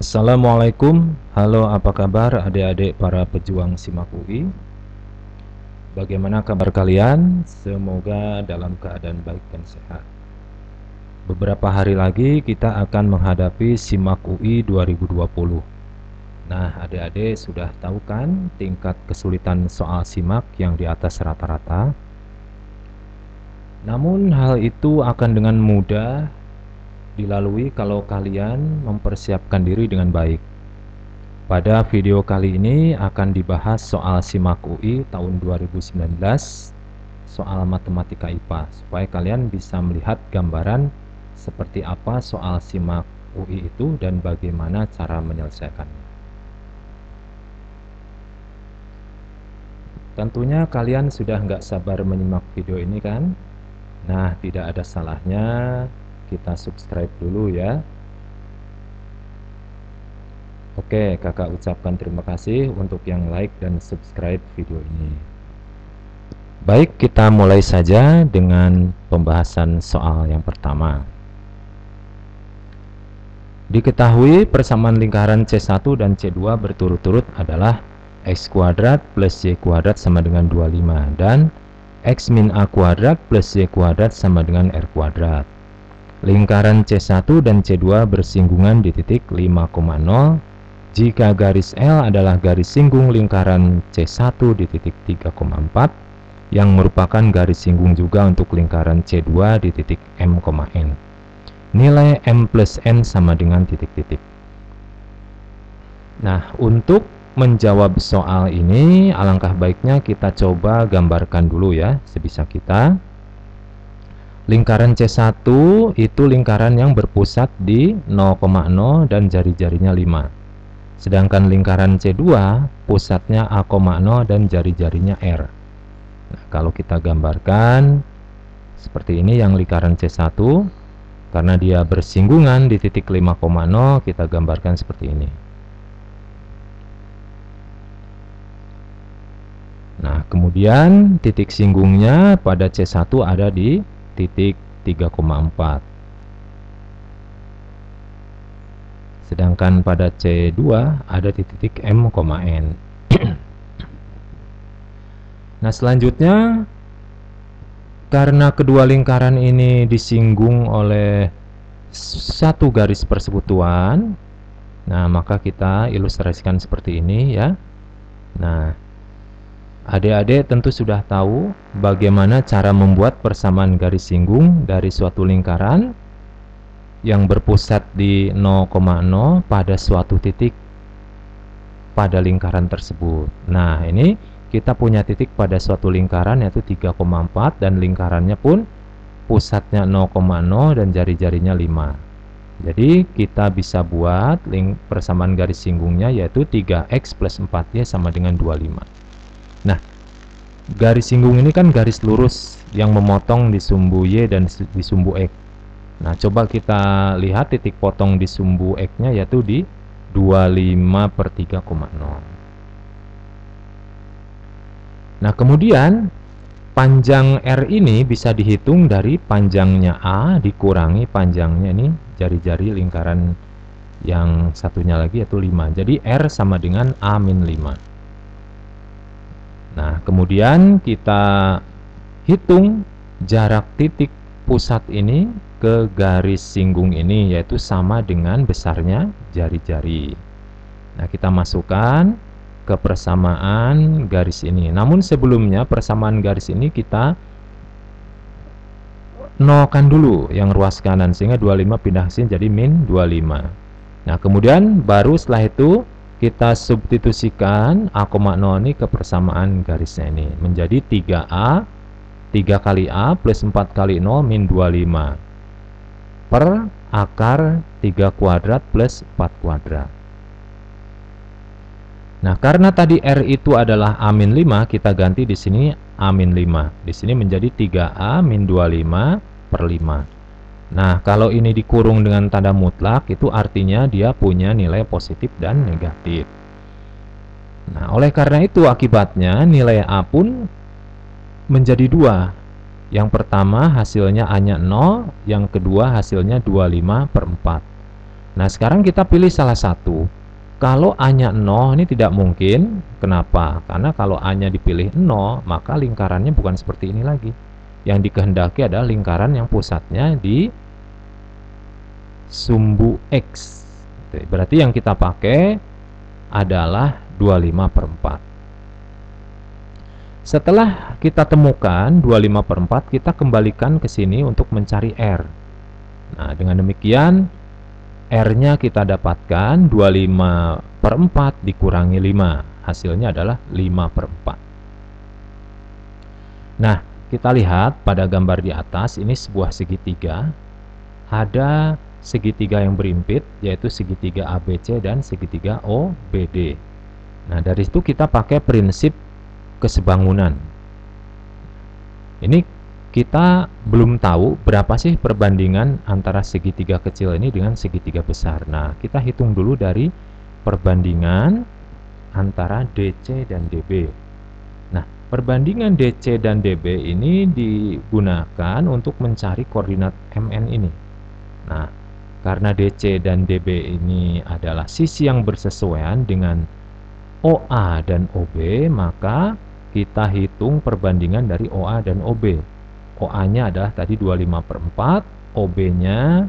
Assalamualaikum, halo apa kabar adik-adik para pejuang SIMAK UI. Bagaimana kabar kalian? Semoga dalam keadaan baik dan sehat. Beberapa hari lagi kita akan menghadapi SIMAK UI 2020. Nah, adik-adik sudah tahu kan tingkat kesulitan soal SIMAK yang di atas rata-rata? Namun hal itu akan dengan mudah dilalui kalau kalian mempersiapkan diri dengan baik. Pada video kali ini akan dibahas soal SIMAK UI tahun 2019, soal matematika IPA, supaya kalian bisa melihat gambaran seperti apa soal SIMAK UI itu dan bagaimana cara menyelesaikannya. Tentunya kalian sudah nggak sabar menyimak video ini kan? Nah, tidak ada salahnya kita subscribe dulu ya. Oke, kakak ucapkan terima kasih untuk yang like dan subscribe video ini. Baik, kita mulai saja dengan pembahasan soal yang pertama. Diketahui persamaan lingkaran C1 dan C2 berturut-turut adalah X kuadrat plus Y kuadrat sama dengan 25 dan X min A kuadrat plus Y kuadrat sama dengan R kuadrat. Lingkaran C1 dan C2 bersinggungan di titik 5,0 jika garis L adalah garis singgung lingkaran C1 di titik 3,4 yang merupakan garis singgung juga untuk lingkaran C2 di titik M,N. Nilai M plus N sama dengan titik-titik. Nah, untuk menjawab soal ini alangkah baiknya kita coba gambarkan dulu ya sebisa kita. Lingkaran C1 itu lingkaran yang berpusat di 0,0 dan jari-jarinya 5. Sedangkan lingkaran C2 pusatnya A,0 dan jari-jarinya R. Nah, kalau kita gambarkan seperti ini yang lingkaran C1, karena dia bersinggungan di titik 5,0, kita gambarkan seperti ini. Nah, kemudian titik singgungnya pada C1 ada di titik 3,4. Sedangkan pada C2 ada di titik M,N. Nah, selanjutnya karena kedua lingkaran ini disinggung oleh satu garis persekutuan, nah maka kita ilustrasikan seperti ini ya. Nah, adik-adik tentu sudah tahu bagaimana cara membuat persamaan garis singgung dari suatu lingkaran yang berpusat di 0,0 pada suatu titik pada lingkaran tersebut. Nah, ini kita punya titik pada suatu lingkaran yaitu 3,4 dan lingkarannya pun pusatnya 0,0 dan jari-jarinya 5. Jadi kita bisa buat persamaan garis singgungnya yaitu 3x plus 4y sama dengan 25. Nah, garis singgung ini kan garis lurus yang memotong di sumbu y dan di sumbu x. Nah, coba kita lihat titik potong di sumbu x-nya yaitu di 25/3,0. Nah, kemudian panjang R ini bisa dihitung dari panjangnya A dikurangi panjangnya ini jari-jari lingkaran yang satunya lagi yaitu 5. Jadi R sama dengan A-5. Nah, kemudian kita hitung jarak titik pusat ini ke garis singgung ini yaitu sama dengan besarnya jari-jari. Nah, kita masukkan ke persamaan garis ini. Namun sebelumnya persamaan garis ini kita nolkan dulu yang ruas kanan sehingga 25 pindah sini jadi min 25. Nah, kemudian baru setelah itu kita substitusikan A,0 ini ke persamaan garisnya ini menjadi 3A 3 kali A plus 4 kali 0 min 25 per akar 3 kuadrat plus 4 kuadrat. Nah, karena tadi R itu adalah A-5, kita ganti di sini A-5. Di sini menjadi 3A min 25 per 5. Nah, kalau ini dikurung dengan tanda mutlak, itu artinya dia punya nilai positif dan negatif. Nah, oleh karena itu akibatnya nilai A pun menjadi 2. Yang pertama hasilnya A-nya 0, yang kedua hasilnya 25/4. Nah, sekarang kita pilih salah satu. Kalau A-nya 0, ini tidak mungkin. Kenapa? Karena kalau A-nya dipilih 0, maka lingkarannya bukan seperti ini lagi. Yang dikehendaki adalah lingkaran yang pusatnya di sumbu X. Berarti yang kita pakai adalah 25/4. Setelah kita temukan 25/4, kita kembalikan ke sini untuk mencari R. Nah, dengan demikian R-nya kita dapatkan 25/4 dikurangi 5. Hasilnya adalah 5/4. Nah, kita lihat pada gambar di atas, ini sebuah segitiga. Ada segitiga yang berimpit, yaitu segitiga ABC dan segitiga OBD. Nah, dari situ kita pakai prinsip kesebangunan. Ini kita belum tahu berapa sih perbandingan antara segitiga kecil ini dengan segitiga besar. Nah, kita hitung dulu dari perbandingan antara DC dan DB. Nah, perbandingan DC dan DB ini digunakan untuk mencari koordinat MN ini. Nah, karena DC dan DB ini adalah sisi yang bersesuaian dengan OA dan OB, maka kita hitung perbandingan dari OA dan OB. OA-nya adalah tadi 25/4, OB-nya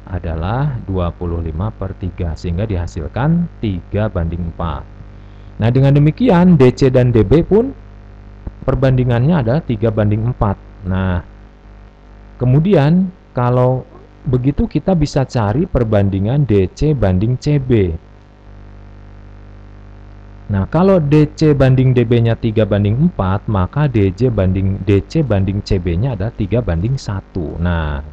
adalah 25/3, sehingga dihasilkan 3/4. Nah, dengan demikian DC dan DB pun perbandingannya adalah 3/4. Nah, kemudian kalau begitu kita bisa cari perbandingan DC banding CB. Nah, kalau DC banding DB-nya 3/4, maka DC banding CB-nya adalah 3/1. Nah,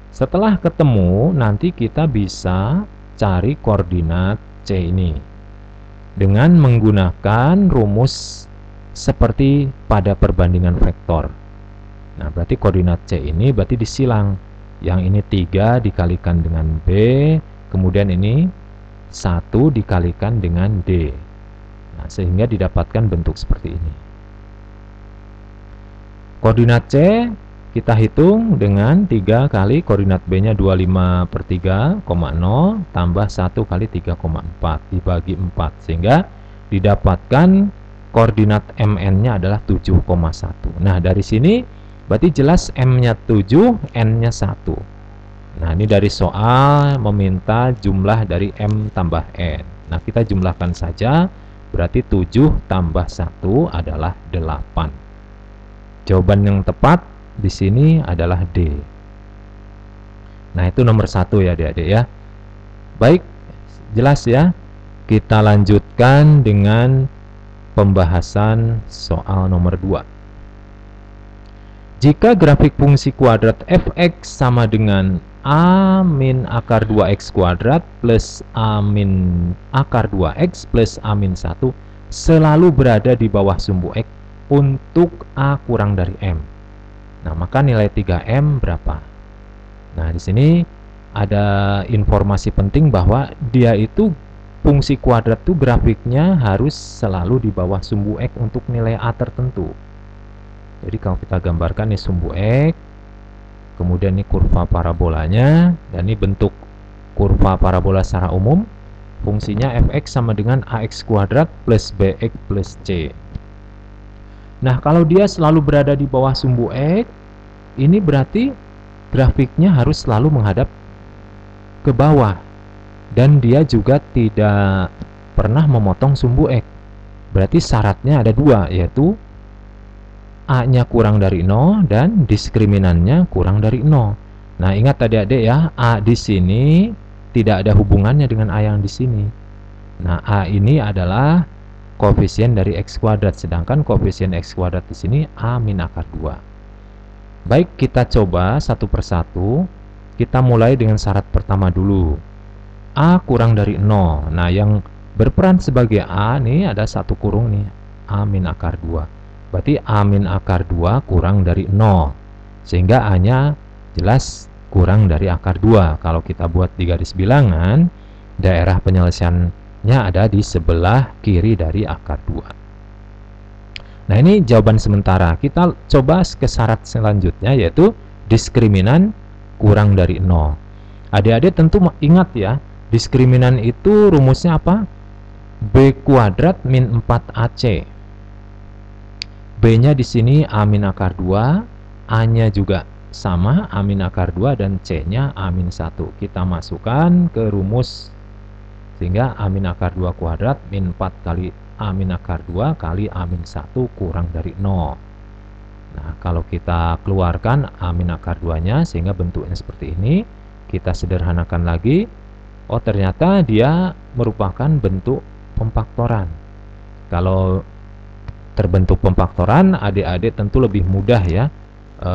setelah ketemu, nanti kita bisa cari koordinat C ini dengan menggunakan rumus seperti pada perbandingan vektor. Nah, berarti koordinat C ini berarti disilang. Yang ini 3 dikalikan dengan B, kemudian ini 1 dikalikan dengan D. Nah, sehingga didapatkan bentuk seperti ini. Koordinat C kita hitung dengan 3 kali koordinat B-nya 25/3,0 tambah 1 kali 3,4 dibagi 4, sehingga didapatkan koordinat MN-nya adalah 7,1. Nah, dari sini berarti jelas M-nya 7, N-nya 1. Nah, ini dari soal meminta jumlah dari M tambah N. Nah, kita jumlahkan saja. Berarti 7 tambah 1 adalah 8. Jawaban yang tepat di sini adalah D. Nah, itu nomor 1 ya adik-adik ya. Baik, jelas ya. Kita lanjutkan dengan pembahasan soal nomor 2. Jika grafik fungsi kuadrat f(x) sama dengan a min akar 2x kuadrat plus a min akar 2x plus a min 1 selalu berada di bawah sumbu x untuk a kurang dari m. Nah, maka nilai 3m berapa? Nah, di sini ada informasi penting bahwa dia itu fungsi kuadrat itu grafiknya harus selalu di bawah sumbu x untuk nilai a tertentu. Jadi kalau kita gambarkan ini sumbu x, kemudian ini kurva parabolanya, dan ini bentuk kurva parabola secara umum. Fungsinya f(x) sama dengan ax kuadrat plus bx plus c. Nah, kalau dia selalu berada di bawah sumbu x, ini berarti grafiknya harus selalu menghadap ke bawah. Dan dia juga tidak pernah memotong sumbu x. Berarti syaratnya ada 2, yaitu A-nya kurang dari 0 dan diskriminannya kurang dari 0. Nah, ingat adik-adik ya, A di sini tidak ada hubungannya dengan A yang di sini. Nah, A ini adalah koefisien dari x kuadrat, sedangkan koefisien x kuadrat di sini A min akar 2. Baik, kita coba satu persatu. Kita mulai dengan syarat pertama dulu. A kurang dari 0. Nah, yang berperan sebagai A nih ada satu kurung nih, A min akar 2. Berarti A min akar 2 kurang dari 0, sehingga A-nya jelas kurang dari akar 2. Kalau kita buat di garis bilangan, daerah penyelesaiannya ada di sebelah kiri dari akar 2. Nah, ini jawaban sementara. Kita coba ke syarat selanjutnya, yaitu diskriminan kurang dari 0. Adik-adik tentu ingat ya, Diskriminan itu rumusnya apa? B kuadrat min 4AC. B-nya di sini A min akar 2, A-nya juga sama, A min akar 2, dan C-nya A min 1. Kita masukkan ke rumus, sehingga A min akar 2 kuadrat min 4 kali A min akar 2 kali A min 1 kurang dari 0. Nah, kalau kita keluarkan A min akar 2-nya, sehingga bentuknya seperti ini, kita sederhanakan lagi. Oh, ternyata dia merupakan bentuk pemfaktoran. Kalau terbentuk pemfaktoran, adik-adik tentu lebih mudah ya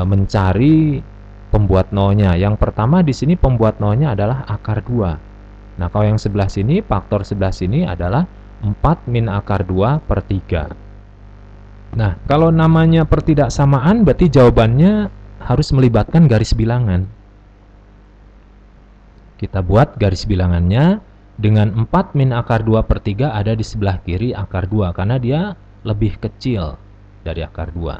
mencari pembuat nolnya. Yang pertama di sini pembuat nolnya adalah akar 2. Nah, kalau yang sebelah sini, faktor sebelah sini adalah 4 min akar 2 per 3. Nah, kalau namanya pertidaksamaan, berarti jawabannya harus melibatkan garis bilangan. Kita buat garis bilangannya dengan 4 min akar 2 per 3 ada di sebelah kiri akar 2, karena dia lebih kecil dari akar 2.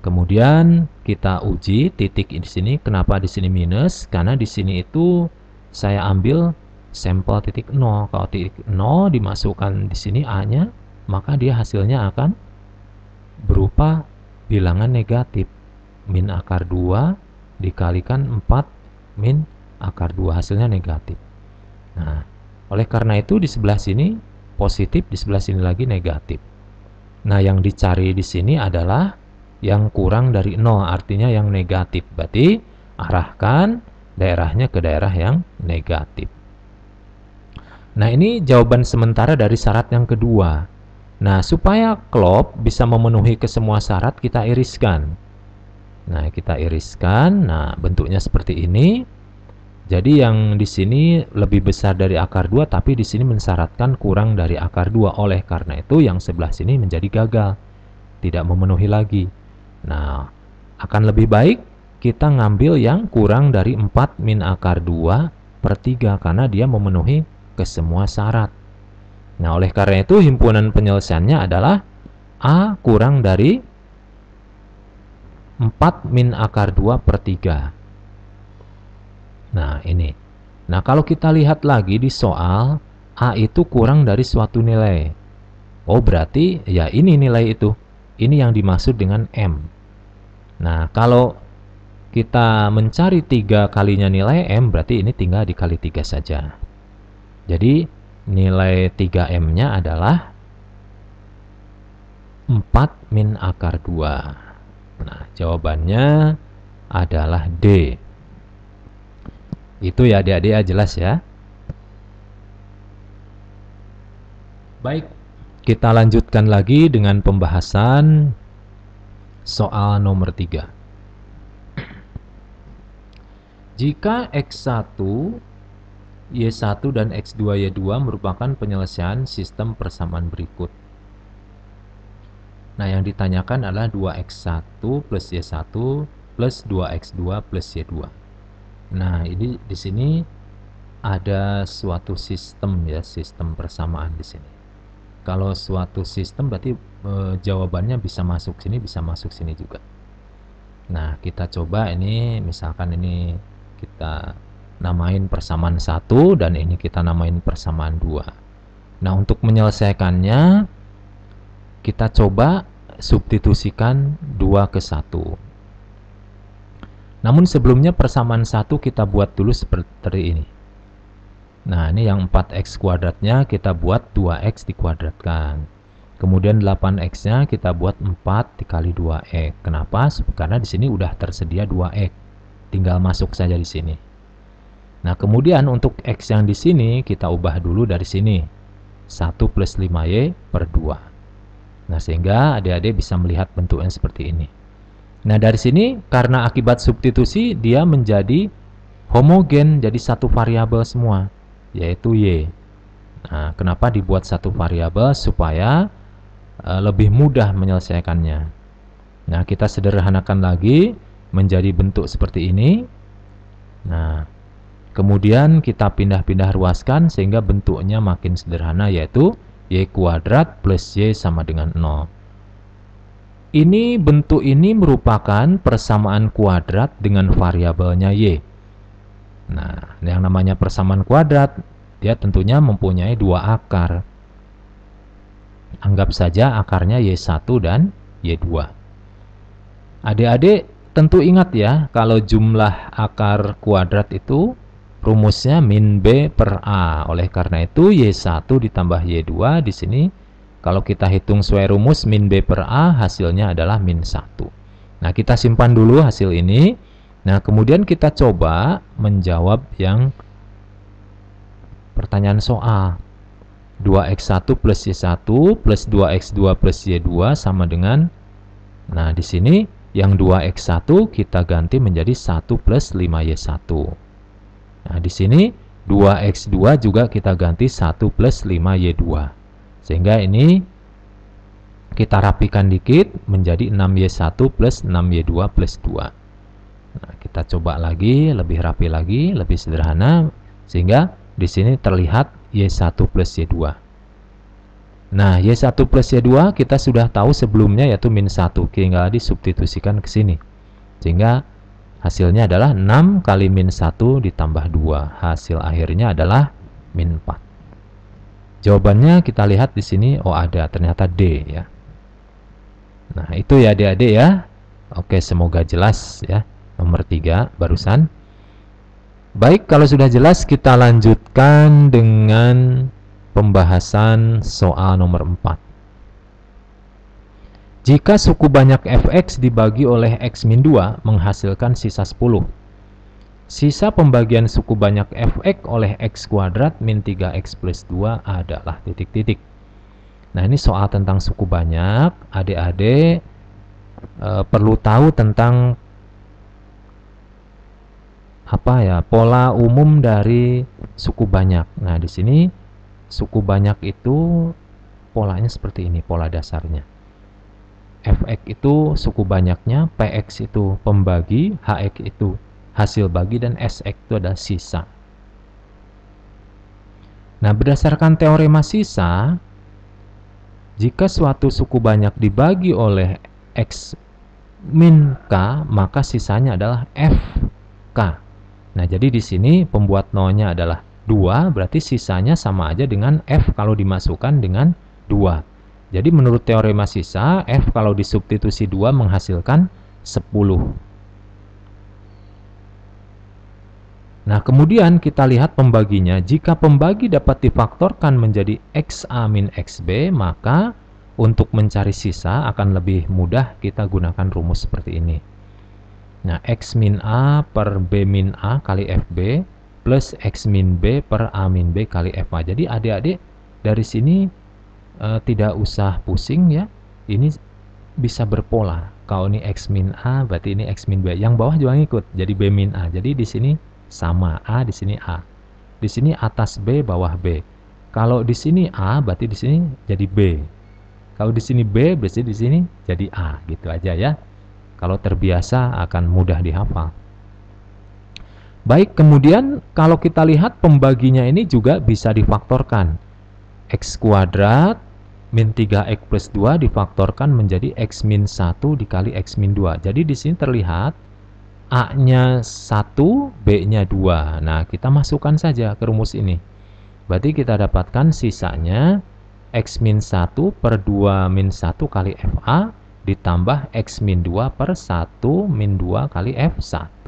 Kemudian kita uji titik di sini. Kenapa di sini minus? Karena di sini itu saya ambil sampel titik 0. Kalau titik 0 dimasukkan di sini A-nya, maka dia hasilnya akan berupa bilangan negatif. Min akar 2 dikalikan 4 min akar 2, hasilnya negatif. Nah, oleh karena itu di sebelah sini positif, di sebelah sini lagi negatif. Nah, yang dicari di sini adalah yang kurang dari 0, artinya yang negatif. Berarti arahkan daerahnya ke daerah yang negatif. Nah, ini jawaban sementara dari syarat yang kedua. Nah, supaya klop bisa memenuhi ke semua syarat, kita iriskan. Nah, kita iriskan. Nah, bentuknya seperti ini. Jadi yang di sini lebih besar dari akar 2, tapi di sini mensyaratkan kurang dari akar 2. Oleh karena itu yang sebelah sini menjadi gagal, tidak memenuhi lagi. Nah, akan lebih baik kita ngambil yang kurang dari 4 min akar 2 per 3, karena dia memenuhi ke semua syarat. Nah, oleh karena itu himpunan penyelesaiannya adalah A kurang dari 4 min akar 2 per 3. Nah, ini. Nah, kalau kita lihat lagi di soal, A itu kurang dari suatu nilai. Oh, berarti ya ini nilai itu. Ini yang dimaksud dengan M. Nah, kalau kita mencari 3 kalinya nilai M, berarti ini tinggal dikali 3 saja. Jadi nilai 3M-nya adalah 4 min akar 2. Nah, jawabannya adalah D. Itu ya adik-adik ya, jelas ya. Baik, kita lanjutkan lagi dengan pembahasan soal nomor 3. Jika X1, Y1 dan X2, Y2 merupakan penyelesaian sistem persamaan berikut. Nah, yang ditanyakan adalah 2X1 plus Y1 plus 2X2 plus Y2. Nah, ini di sini ada suatu sistem ya, sistem persamaan di sini. Kalau suatu sistem berarti jawabannya bisa masuk sini, bisa masuk sini juga. Nah, kita coba ini, misalkan ini kita namain persamaan 1 dan ini kita namain persamaan 2. Nah, untuk menyelesaikannya kita coba substitusikan 2 ke 1. Namun sebelumnya persamaan 1 kita buat dulu seperti ini. Nah, ini yang 4x kuadratnya kita buat 2x dikuadratkan. Kemudian 8x-nya kita buat 4 dikali 2x. Kenapa? Karena di sini udah tersedia 2x. Tinggal masuk saja di sini. Nah, kemudian untuk X yang di sini kita ubah dulu dari sini. 1 plus 5Y per 2. Nah, sehingga adik-adik bisa melihat bentuknya seperti ini. Nah, dari sini karena akibat substitusi dia menjadi homogen, jadi satu variabel semua, yaitu Y. Nah, kenapa dibuat satu variabel? Supaya lebih mudah menyelesaikannya. Nah, kita sederhanakan lagi menjadi bentuk seperti ini. Nah, kemudian kita pindah-pindah ruaskan sehingga bentuknya makin sederhana, yaitu Y kuadrat plus Y sama dengan 0. Ini bentuk ini merupakan persamaan kuadrat dengan variabelnya Y. Nah, yang namanya persamaan kuadrat, dia tentunya mempunyai dua akar. Anggap saja akarnya Y1 dan Y2. Adik-adik tentu ingat ya, kalau jumlah akar kuadrat itu rumusnya min B per A. Oleh karena itu, Y1 ditambah Y2 di sini, kalau kita hitung sesuai rumus min B per A, hasilnya adalah min 1. Nah, kita simpan dulu hasil ini. Nah, kemudian kita coba menjawab yang pertanyaan soal. 2x1 plus y1 plus 2x2 plus y2 sama dengan, nah di sini yang 2x1 kita ganti menjadi 1 plus 5y1. Nah, di sini 2x2 juga kita ganti 1 plus 5y2. Sehingga ini kita rapikan dikit menjadi 6y1 plus 6y2 plus 2. Nah, kita coba lagi, lebih rapi lagi, lebih sederhana, sehingga di sini terlihat Y1 plus Y2. Nah, Y1 plus Y2 kita sudah tahu sebelumnya, yaitu min 1. Tinggal disubstitusikan ke sini. Sehingga hasilnya adalah 6 kali min 1 ditambah 2. Hasil akhirnya adalah min 4. Jawabannya kita lihat di sini, oh ada, ternyata D ya. Nah, itu ya adik-adik ya. Oke, semoga jelas ya. Nomor 3 barusan. Baik, kalau sudah jelas kita lanjutkan dengan pembahasan soal nomor 4. Jika suku banyak fx dibagi oleh x-2 menghasilkan sisa 10. Sisa pembagian suku banyak fx oleh x kuadrat min 3x plus 2 adalah titik-titik. Nah, ini soal tentang suku banyak. Adik-adik perlu tahu tentang apa ya, pola umum dari suku banyak. Nah, di sini suku banyak itu polanya seperti ini, pola dasarnya. Fx itu suku banyaknya, Px itu pembagi, Hx itu hasil bagi, dan Sx itu adalah sisa. Nah, berdasarkan teorema sisa, jika suatu suku banyak dibagi oleh x min k, maka sisanya adalah fk. Nah, jadi di sini pembuat nolnya adalah 2, berarti sisanya sama aja dengan f kalau dimasukkan dengan 2. Jadi menurut teorema sisa, f kalau disubstitusi 2 menghasilkan 10. Nah, kemudian kita lihat pembaginya. Jika pembagi dapat difaktorkan menjadi xa min xb, maka untuk mencari sisa akan lebih mudah kita gunakan rumus seperti ini. Nah, x min a per b min a kali fb plus x min b per a min b kali fa. Jadi adik-adik dari sini tidak usah pusing ya. Ini bisa berpola. Kalau ini x min a berarti ini x min b. Yang bawah juga ngikut. Jadi b min a. Jadi di sini sama, a di sini a. Di sini atas b, bawah b. Kalau di sini a berarti di sini jadi b. Kalau di sini b berarti di sini jadi a. Gitu aja ya. Kalau terbiasa akan mudah dihafal. Baik, kemudian kalau kita lihat pembaginya ini juga bisa difaktorkan. X kuadrat min 3x plus 2 difaktorkan menjadi x min 1 dikali x min 2. Jadi di sini terlihat A-nya 1, B-nya 2. Nah, kita masukkan saja ke rumus ini. Berarti kita dapatkan sisanya x min 1 per 2 min 1 kali FA ditambah x min 2 per 1 min 2 kali F1.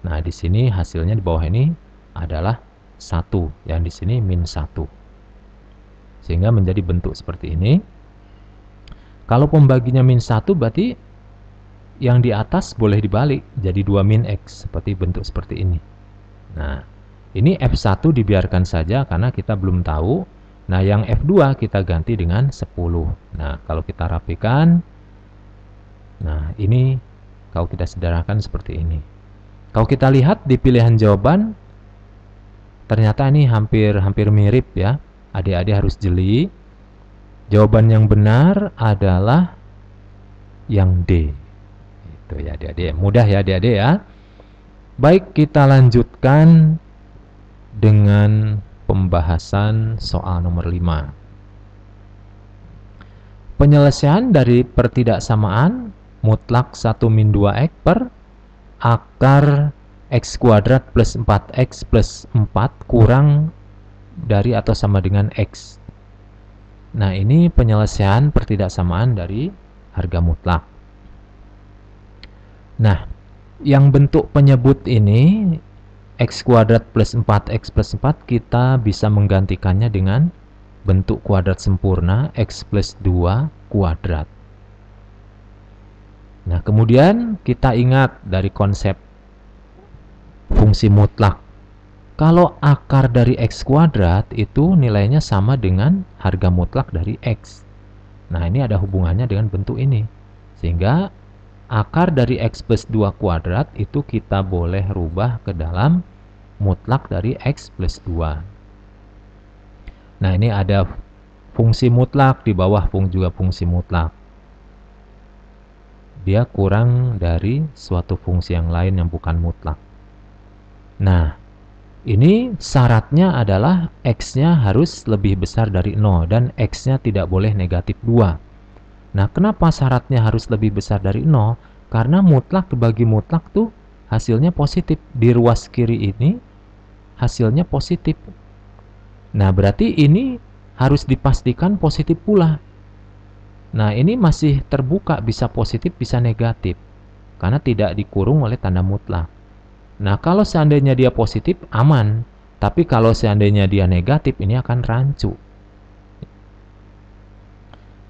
Nah, di sini hasilnya di bawah ini adalah 1, yang di sini min 1. Sehingga menjadi bentuk seperti ini. Kalau pembaginya min 1 berarti yang di atas boleh dibalik jadi 2 min x, seperti bentuk seperti ini. Nah, ini F1 dibiarkan saja karena kita belum tahu. Nah, yang F2 kita ganti dengan 10. Nah, kalau kita rapikan, nah ini kalau kita sederhanakan seperti ini. Kalau kita lihat di pilihan jawaban, ternyata ini hampir mirip ya. Adik-adik harus jeli. Jawaban yang benar adalah yang D. Itu ya adik-adik. Mudah ya adik-adik ya. Baik, kita lanjutkan dengan pembahasan soal nomor 5. Penyelesaian dari pertidaksamaan mutlak 1 min 2x per akar X kuadrat plus 4X plus 4 kurang dari atau sama dengan X. Nah, ini penyelesaian pertidaksamaan dari harga mutlak. Nah, yang bentuk penyebut ini X kuadrat plus 4X plus 4 kita bisa menggantikannya dengan bentuk kuadrat sempurna X plus 2 kuadrat. Nah, kemudian kita ingat dari konsep fungsi mutlak. Kalau akar dari X kuadrat itu nilainya sama dengan harga mutlak dari X. Nah, ini ada hubungannya dengan bentuk ini. Sehingga akar dari X plus 2 kuadrat itu kita boleh rubah ke dalam mutlak dari X plus 2. Nah, ini ada fungsi mutlak, di bawah juga fungsi mutlak. Dia kurang dari suatu fungsi yang lain yang bukan mutlak. Nah, ini syaratnya adalah X-nya harus lebih besar dari 0 dan X-nya tidak boleh negatif 2. Nah, kenapa syaratnya harus lebih besar dari 0? Karena mutlak dibagi mutlak tuh hasilnya positif. Di ruas kiri ini hasilnya positif. Nah, berarti ini harus dipastikan positif pula. Nah, ini masih terbuka, bisa positif, bisa negatif. Karena tidak dikurung oleh tanda mutlak. Nah, kalau seandainya dia positif, aman. Tapi kalau seandainya dia negatif, ini akan rancu.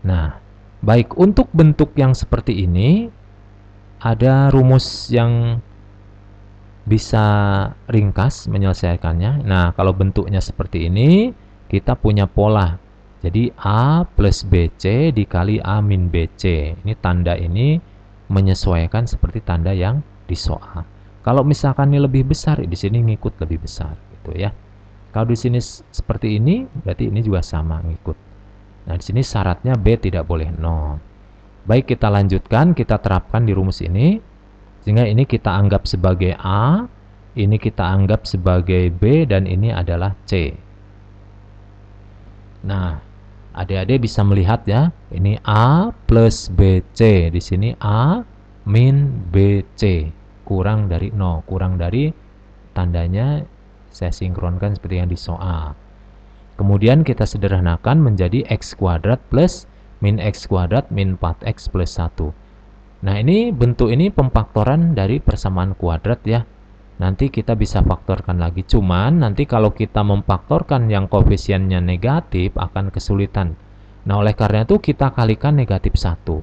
Nah, baik, untuk bentuk yang seperti ini, ada rumus yang bisa ringkas menyelesaikannya. Nah, kalau bentuknya seperti ini, kita punya pola. Jadi A plus BC dikali A min BC. Ini tanda ini menyesuaikan seperti tanda yang di soal. Kalau misalkan ini lebih besar, di sini ngikut lebih besar, gitu ya. Kalau di sini seperti ini, berarti ini juga sama ngikut. Nah, di sini syaratnya B tidak boleh 0. Baik, kita lanjutkan, kita terapkan di rumus ini. Sehingga ini kita anggap sebagai A, ini kita anggap sebagai B, dan ini adalah C. Nah, adik-adik bisa melihat ya, ini A plus BC, di sini A min BC, kurang dari 0, kurang dari tandanya saya sinkronkan seperti yang di soal. Kemudian kita sederhanakan menjadi X kuadrat plus min X kuadrat min 4X plus 1. Nah, ini bentuk ini pemfaktoran dari persamaan kuadrat ya. Nanti kita bisa faktorkan lagi. Cuman nanti kalau kita memfaktorkan yang koefisiennya negatif akan kesulitan. Nah, oleh karena itu kita kalikan negatif 1.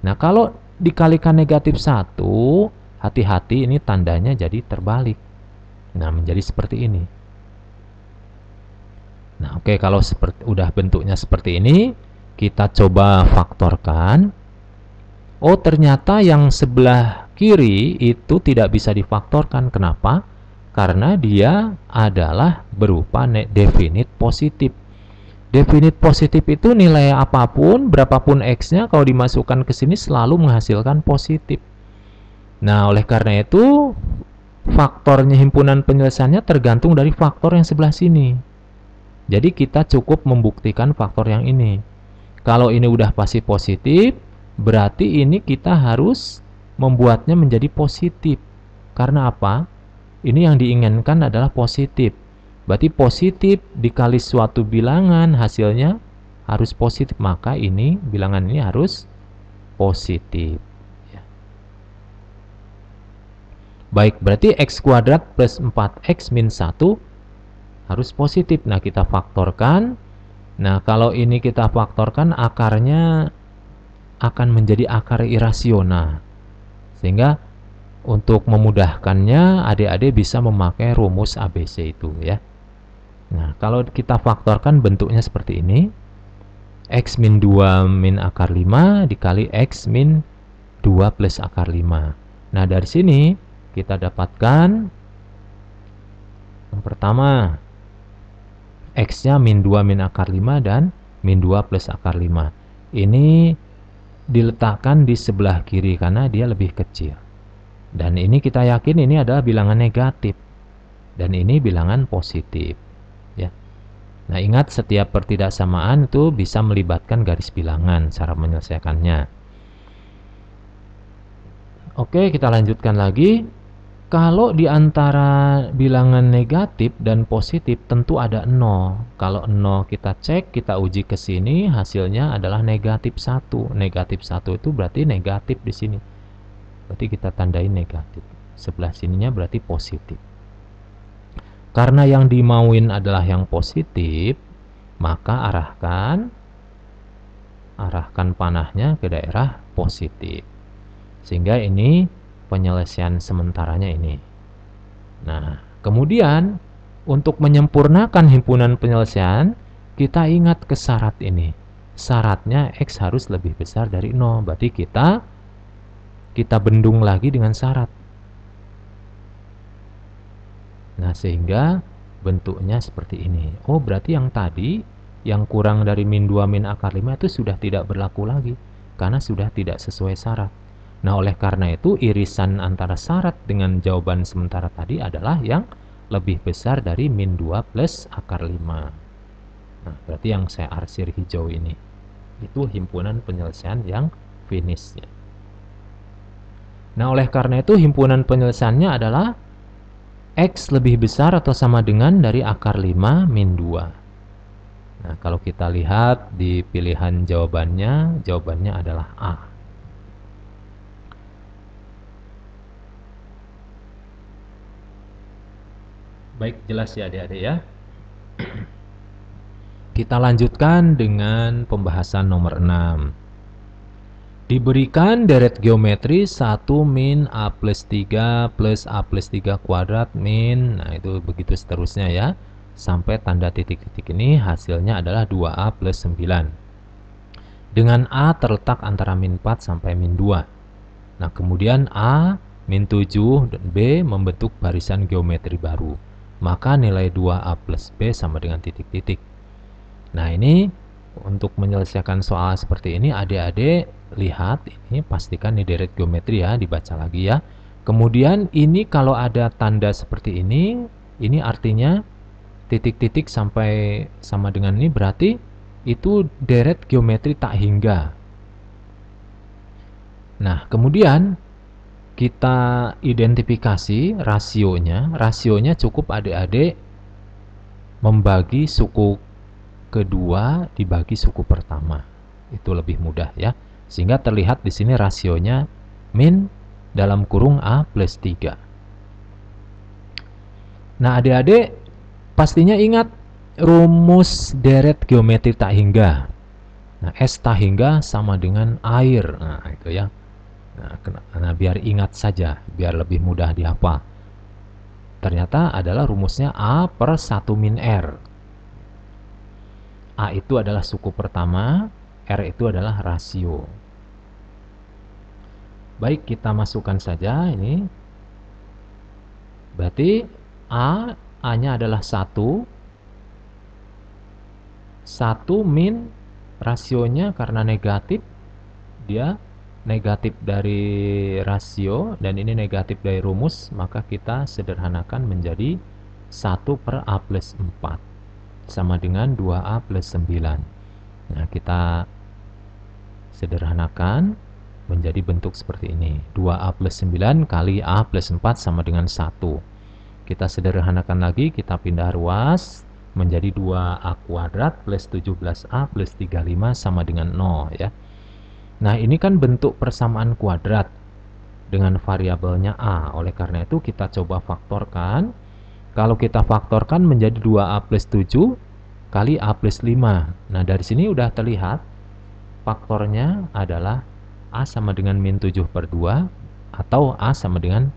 Nah, kalau dikalikan negatif 1, hati-hati ini tandanya jadi terbalik. Nah, menjadi seperti ini. Nah, oke, kalau udah bentuknya seperti ini, kita coba faktorkan. Oh, ternyata yang sebelah kiri itu tidak bisa difaktorkan. Kenapa? Karena dia adalah berupa definite positif. Definite positif itu nilai apapun, berapapun X-nya, kalau dimasukkan ke sini selalu menghasilkan positif. Nah, oleh karena itu, faktornya himpunan penyelesaiannya tergantung dari faktor yang sebelah sini. Jadi kita cukup membuktikan faktor yang ini. Kalau ini udah pasti positif, berarti ini kita harus membuatnya menjadi positif. Karena apa? Ini yang diinginkan adalah positif. Berarti positif dikali suatu bilangan hasilnya harus positif. Maka ini bilangan ini harus positif. Ya. Baik, berarti X kuadrat plus 4X min 1 harus positif. Nah, kita faktorkan. Nah, kalau ini kita faktorkan, akarnya akan menjadi akar irasional. Sehingga untuk memudahkannya, adik-adik bisa memakai rumus ABC itu ya. Nah, kalau kita faktorkan bentuknya seperti ini. X min 2 min akar 5 dikali X min 2 plus akar 5. Nah, dari sini kita dapatkan yang pertama, X-nya min 2 min akar 5 dan min 2 plus akar 5. Ini diletakkan di sebelah kiri karena dia lebih kecil. Dan ini kita yakin ini adalah bilangan negatif. Dan ini bilangan positif. Ya. Nah, ingat setiap pertidaksamaan itu bisa melibatkan garis bilangan cara menyelesaikannya. Oke, kita lanjutkan lagi. Kalau di antara bilangan negatif dan positif tentu ada 0. Kalau 0 kita cek, kita uji ke sini, hasilnya adalah negatif 1. Negatif 1 itu berarti negatif di sini. Berarti kita tandai negatif. Sebelah sininya berarti positif. Karena yang dimauin adalah yang positif, maka arahkan panahnya ke daerah positif. Sehingga ini penyelesaian sementaranya ini. Nah, kemudian untuk menyempurnakan himpunan penyelesaian, kita ingat ke syarat ini. Syaratnya X harus lebih besar dari 0. Berarti kita bendung lagi dengan syarat. Nah, sehingga bentuknya seperti ini. Oh, berarti yang tadi, yang kurang dari min 2 min akar 5 itu sudah tidak berlaku lagi. Karena sudah tidak sesuai syarat. Nah, oleh karena itu irisan antara syarat dengan jawaban sementara tadi adalah yang lebih besar dari min 2 plus akar 5. Nah, berarti yang saya arsir hijau ini. Itu himpunan penyelesaian yang finishnya. Nah, oleh karena itu himpunan penyelesaiannya adalah X lebih besar atau sama dengan dari akar 5 min 2. Nah, kalau kita lihat di pilihan jawabannya adalah A. Baik, jelas ya adik-adik ya. Kita lanjutkan dengan pembahasan nomor 6. Diberikan deret geometri 1 min A plus 3 plus A plus 3 kuadrat min, nah itu begitu seterusnya ya. Sampai tanda titik-titik ini hasilnya adalah 2A plus 9. Dengan A terletak antara min 4 sampai min 2. Nah, kemudian A, min 7 dan B membentuk barisan geometri baru. Maka nilai 2A plus B sama dengan titik-titik. Nah, ini untuk menyelesaikan soal seperti ini, adik-adik lihat ini, pastikan ini deret geometri ya, dibaca lagi ya. Kemudian ini kalau ada tanda seperti ini artinya titik-titik sampai sama dengan ini berarti itu deret geometri tak hingga. Nah, kemudian kita identifikasi rasionya cukup adik-adik membagi suku kedua dibagi suku pertama. Itu lebih mudah ya. Sehingga terlihat di sini rasionya min dalam kurung A plus 3. Nah, adik-adik pastinya ingat rumus deret geometri tak hingga. Nah, S tak hingga sama dengan air. Nah, itu ya. Nah, biar ingat saja, biar lebih mudah dihafal. Ternyata adalah rumusnya A per 1 min R. A itu adalah suku pertama, R itu adalah rasio. Baik, kita masukkan saja ini. Berarti A-nya adalah 1. 1 min rasionya karena negatif, dia negatif dari rasio dan ini negatif dari rumus, maka kita sederhanakan menjadi 1 per A plus 4 sama dengan 2A plus 9. Nah, kita sederhanakan menjadi bentuk seperti ini. 2A plus 9 kali A plus 4 sama dengan 1. Kita sederhanakan lagi, kita pindah ruas menjadi 2A kuadrat plus 17A plus 35 sama dengan 0 ya. Nah, ini kan bentuk persamaan kuadrat dengan variabelnya A. Oleh karena itu kita coba faktorkan. Kalau kita faktorkan menjadi 2A plus 7 kali A plus 5. Nah, dari sini udah terlihat faktornya adalah A sama dengan min 7 per 2 atau A sama dengan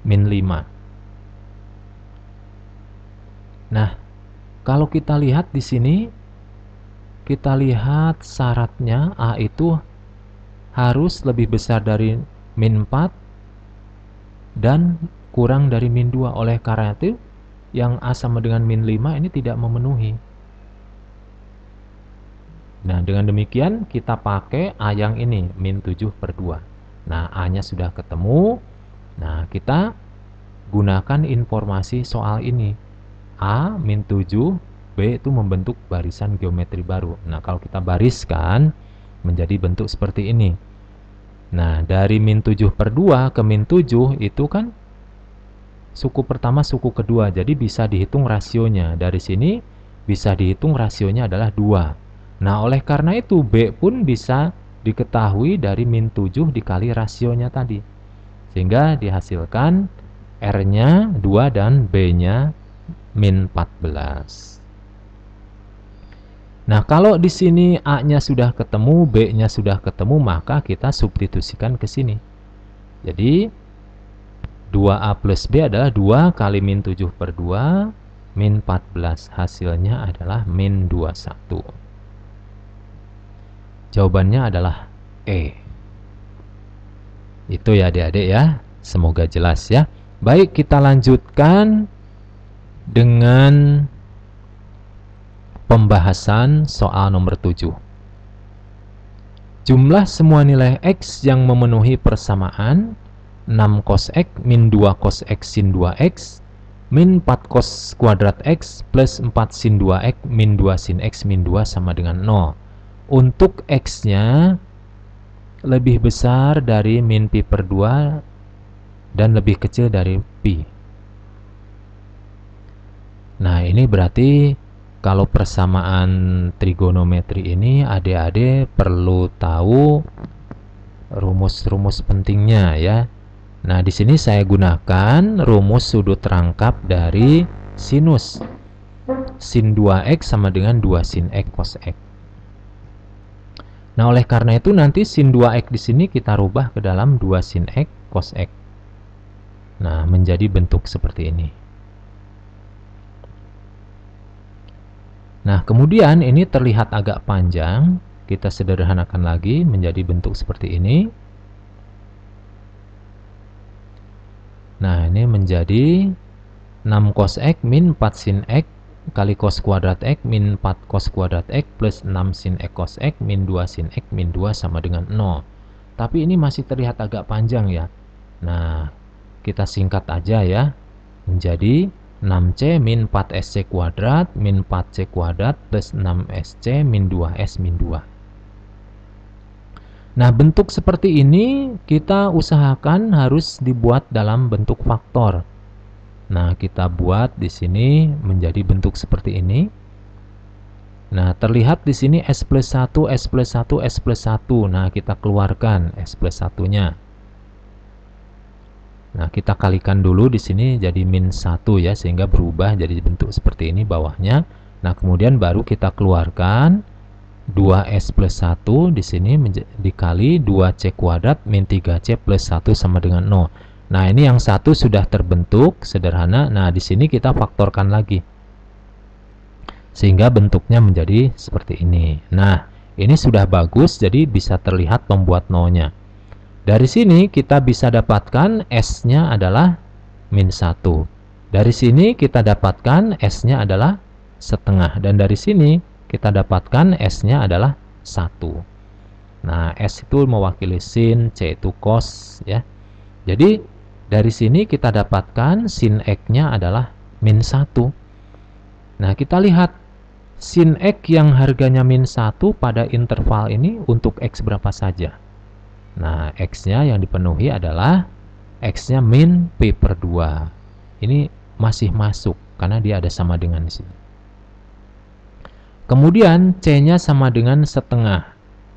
min 5. Nah, kalau kita lihat di sini, kita lihat syaratnya A itu harus lebih besar dari min 4 dan kurang dari min 2. Oleh karena itu, yang A sama dengan min 5 ini tidak memenuhi. Nah, dengan demikian kita pakai A yang ini, min 7 per 2. Nah, A-nya sudah ketemu. Nah, kita gunakan informasi soal ini. A, min 7, B itu membentuk barisan geometri baru. Nah, kalau kita bariskan menjadi bentuk seperti ini. Nah, dari min 7 per 2 ke min 7 itu kan suku pertama, suku kedua. Jadi bisa dihitung rasionya. Dari sini bisa dihitung rasionya adalah 2. Nah, oleh karena itu B pun bisa diketahui dari min 7 dikali rasionya tadi. Sehingga dihasilkan R-nya 2 dan B-nya min 14. Nah, kalau di sini A-nya sudah ketemu, B-nya sudah ketemu, maka kita substitusikan ke sini. Jadi 2A plus B adalah 2 kali min 7 per 2 min 14. Hasilnya adalah min 21. Jawabannya adalah E. Itu ya adik-adik ya. Semoga jelas ya. Baik, kita lanjutkan dengan pembahasan soal nomor 7. Jumlah semua nilai X yang memenuhi persamaan 6 cos X min 2 cos X sin 2X min 4 cos kuadrat X plus 4 sin 2X min 2 sin X min 2 sama dengan 0. Untuk X-nya lebih besar dari min pi per 2 dan lebih kecil dari pi. Nah, ini berarti kalau persamaan trigonometri ini adik-adik perlu tahu rumus-rumus pentingnya ya. Nah, di sini saya gunakan rumus sudut rangkap dari sinus. Sin 2x sama dengan 2 sin x cos x. Nah, oleh karena itu nanti sin 2x di sini kita rubah ke dalam 2 sin x cos x. Nah, menjadi bentuk seperti ini. Nah, kemudian ini terlihat agak panjang. Kita sederhanakan lagi menjadi bentuk seperti ini. Nah, ini menjadi 6 cos X min 4 sin X kali cos kuadrat X min 4 cos kuadrat X plus 6 sin X cos X min 2 sin X min 2 sama dengan 0. Tapi ini masih terlihat agak panjang ya. Nah, kita singkat aja ya. Menjadi 6C min 4SC kuadrat min 4C kuadrat plus 6SC min 2S min 2. Nah, bentuk seperti ini kita usahakan harus dibuat dalam bentuk faktor. Nah, kita buat di sini menjadi bentuk seperti ini. Nah, terlihat di sini S plus 1, S plus 1, S plus 1. Nah, kita keluarkan S plus 1-nya. Nah, kita kalikan dulu di sini jadi min 1 ya, sehingga berubah jadi bentuk seperti ini bawahnya. Nah, kemudian baru kita keluarkan 2S plus 1 di sini dikali 2C kuadrat min 3C plus 1 sama dengan 0. Nah, ini yang satu sudah terbentuk sederhana. Nah, di sini kita faktorkan lagi. Sehingga bentuknya menjadi seperti ini. Nah, ini sudah bagus, jadi bisa terlihat pembuat nolnya. Dari sini kita bisa dapatkan S-nya adalah min 1. Dari sini kita dapatkan S-nya adalah setengah. Dan dari sini kita dapatkan S-nya adalah 1. Nah, S itu mewakili sin, C itu cos ya. Jadi dari sini kita dapatkan sin X-nya adalah min 1. Nah, kita lihat sin X yang harganya min 1 pada interval ini untuk X berapa saja. Nah, X-nya yang dipenuhi adalah X-nya min pi per 2. Ini masih masuk karena dia ada sama dengan di sini. Kemudian C-nya sama dengan setengah.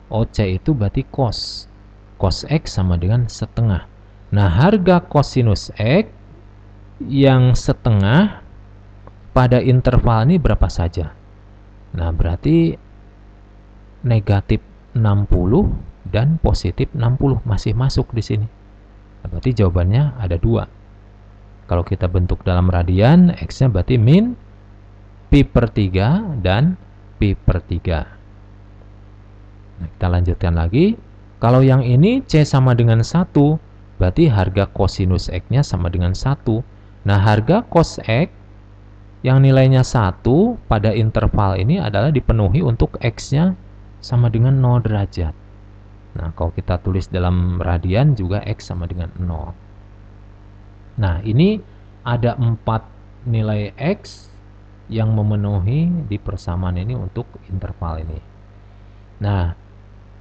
Oh, C itu berarti cos. Cos X sama dengan setengah. Nah, harga kosinus X yang setengah pada interval ini berapa saja? Nah, berarti negatif 60 dan positif 60 masih masuk di sini. Berarti jawabannya ada 2. Kalau kita bentuk dalam radian, X-nya berarti min pi per 3 dan pi per 3. Nah, kita lanjutkan lagi. Kalau yang ini C sama dengan 1, berarti harga kosinus X-nya sama dengan 1. Nah, harga cos X yang nilainya 1 pada interval ini adalah dipenuhi untuk X-nya sama dengan 0 derajat. Nah, kalau kita tulis dalam radian juga X sama dengan 0. Nah, ini ada 4 nilai X yang memenuhi di persamaan ini untuk interval ini. Nah,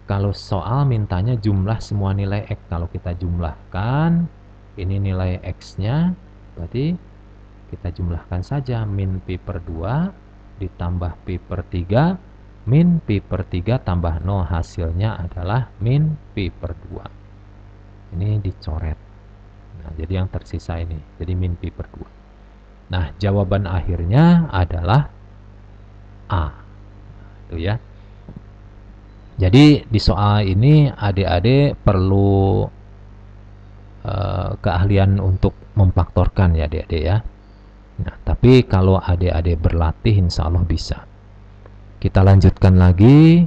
kalau soal mintanya jumlah semua nilai X. Kalau kita jumlahkan, ini nilai X-nya Berarti kita jumlahkan saja min pi per 2 ditambah pi per 3 min pi per 3 tambah 0, hasilnya adalah min pi per 2. Ini dicoret. Nah, jadi yang tersisa ini, jadi min pi per 2. Nah, jawaban akhirnya adalah A. Itu ya. Jadi di soal ini adik-adik perlu keahlian untuk memfaktorkan ya adik-adik ya. Nah, tapi kalau adik-adik berlatih insya Allah bisa. Kita lanjutkan lagi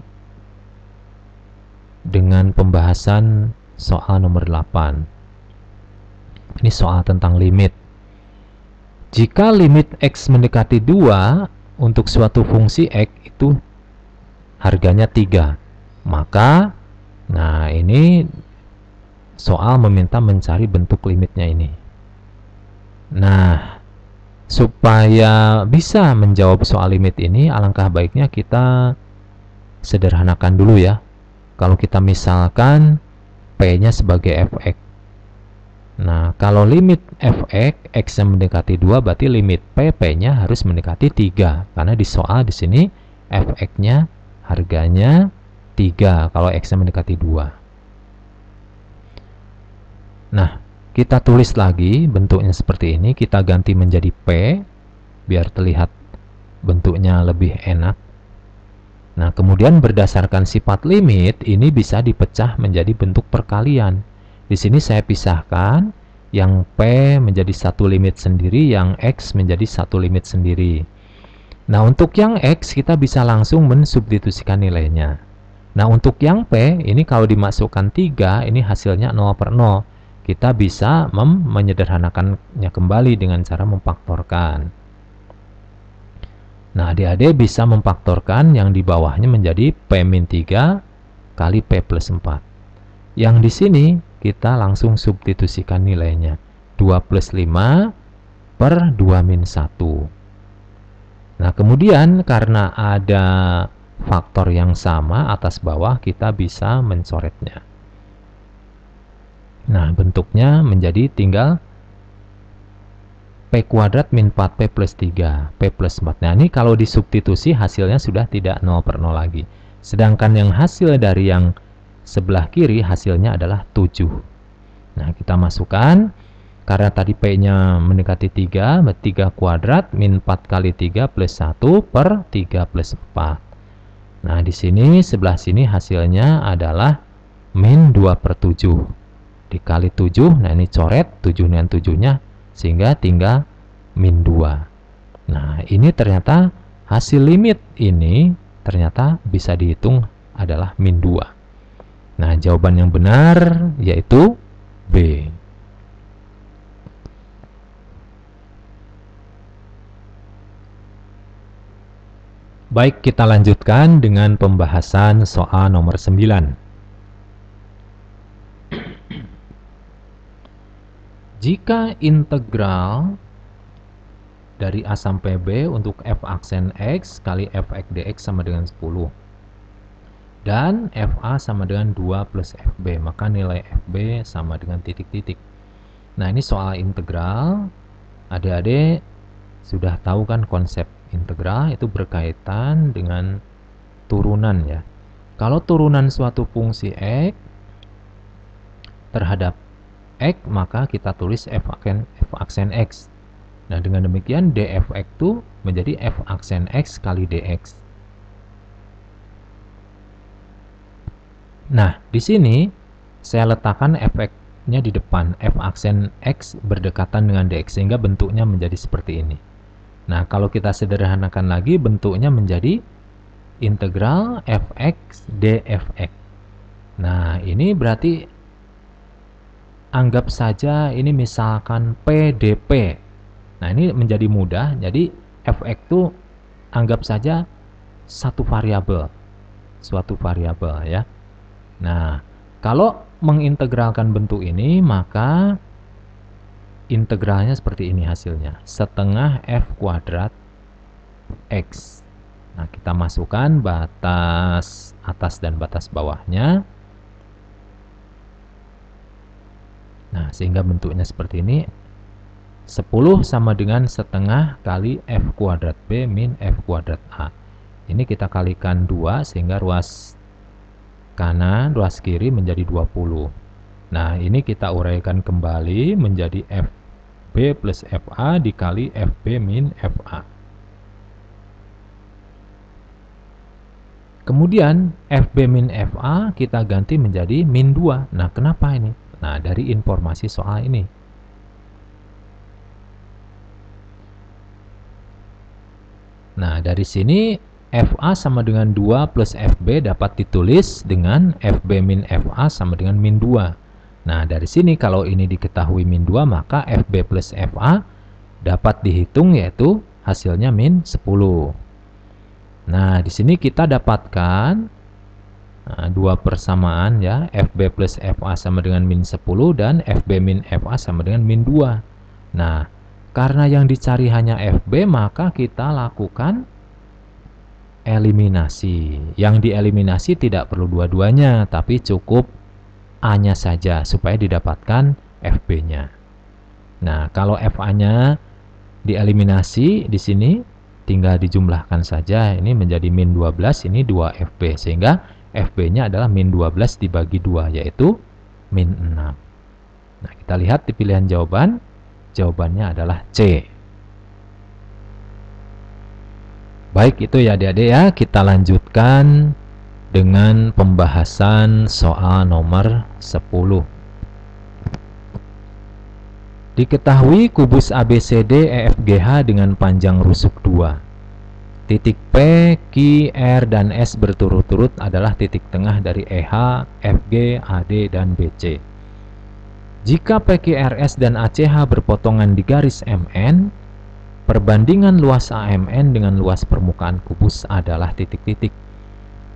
dengan pembahasan soal nomor 8. Ini soal tentang limit. Jika limit X mendekati 2 untuk suatu fungsi X itu harganya 3, maka nah ini soal meminta mencari bentuk limitnya ini. Nah, supaya bisa menjawab soal limit ini, alangkah baiknya kita sederhanakan dulu ya. Kalau kita misalkan P-nya sebagai fx. Nah, kalau limit fx, x yang mendekati 2, berarti limit P-nya harus mendekati 3. Karena di soal di sini fx-nya harganya 3 kalau x yang mendekati 2. Nah, kita tulis lagi bentuknya seperti ini, kita ganti menjadi P biar terlihat bentuknya lebih enak. Nah, kemudian berdasarkan sifat limit ini bisa dipecah menjadi bentuk perkalian. Di sini saya pisahkan yang P menjadi satu limit sendiri, yang X menjadi satu limit sendiri. Nah, untuk yang X kita bisa langsung mensubstitusikan nilainya. Nah, untuk yang P ini kalau dimasukkan 3, ini hasilnya 0 per 0. Kita bisa menyederhanakannya kembali dengan cara memfaktorkan. Nah, adik-adik bisa memfaktorkan yang di bawahnya menjadi P-3 kali P plus 4. Yang di sini kita langsung substitusikan nilainya. 2 plus 5 per 2 min 1. Nah, kemudian karena ada faktor yang sama atas bawah, kita bisa mencoretnya. Nah, bentuknya menjadi tinggal P kuadrat min 4P plus 3, P plus 4. Nah, ini kalau disubstitusi hasilnya sudah tidak 0 per 0 lagi. Sedangkan yang hasil dari yang sebelah kiri hasilnya adalah 7. Nah, kita masukkan, karena tadi P-nya mendekati 3, 3 kuadrat min 4 kali 3 plus 1 per 3 plus 4. Nah, di sini sebelah sini hasilnya adalah min 2 per 7. Dikali 7, nah ini coret 7 dengan 7-nya, sehingga tinggal min 2. Nah, ini ternyata hasil limit ini ternyata bisa dihitung adalah min 2. Nah, jawaban yang benar yaitu B. Baik, kita lanjutkan dengan pembahasan soal nomor 9. Jika integral dari A sampai B untuk f aksen X kali fx dx sama dengan 10 dan fa sama dengan 2 plus fb, maka nilai fb sama dengan titik-titik. Nah, ini soal integral. Adik-adik sudah tahu kan konsep integral itu berkaitan dengan turunan ya. Kalau turunan suatu fungsi X terhadap X, maka kita tulis f aksen X. Nah, dengan demikian dfx itu menjadi f aksen X kali dx. Nah, di sini saya letakkan fx-nya di depan, f aksen X berdekatan dengan dx, sehingga bentuknya menjadi seperti ini. Nah, kalau kita sederhanakan lagi, bentuknya menjadi integral fx dfx. Nah, ini berarti anggap saja ini misalkan PDP. Nah, ini menjadi mudah. Jadi fx itu anggap saja suatu variabel ya. Nah, kalau mengintegralkan bentuk ini, maka integralnya seperti ini hasilnya. Setengah f kuadrat x. Nah, kita masukkan batas atas dan batas bawahnya. Nah, sehingga bentuknya seperti ini. 10 sama dengan setengah kali F kuadrat B min F kuadrat A. Ini kita kalikan 2 sehingga ruas kanan, ruas kiri menjadi 20. Nah, ini kita uraikan kembali menjadi FB plus FA dikali FB min FA. Kemudian FB min FA kita ganti menjadi min 2. Nah, kenapa ini? Nah, dari informasi soal ini. Nah, dari sini FA sama dengan 2 plus FB dapat ditulis dengan FB min FA sama dengan min 2. Nah, dari sini kalau ini diketahui min 2, maka FB plus FA dapat dihitung, yaitu hasilnya min 10. Nah, di sini kita dapatkan dua persamaan ya, FB plus FA sama dengan min 10 dan FB min FA sama dengan min 2. Nah, karena yang dicari hanya FB, maka kita lakukan eliminasi. Yang dieliminasi tidak perlu dua-duanya, tapi cukup A-nya saja supaya didapatkan FB-nya. Nah, kalau FA-nya dieliminasi di sini tinggal dijumlahkan saja, ini menjadi min 12, ini 2 FB, sehingga FB-nya adalah min 12 dibagi 2, yaitu min 6. Nah, kita lihat di pilihan jawaban, jawabannya adalah C. Baik, itu ya adik-adik ya, kita lanjutkan dengan pembahasan soal nomor 10. Diketahui kubus ABCD EFGH dengan panjang rusuk 2. Titik P, Q, R, dan S berturut-turut adalah titik tengah dari EH, FG, AD, dan BC. Jika PQRS dan ACH berpotongan di garis MN, perbandingan luas AMN dengan luas permukaan kubus adalah titik-titik.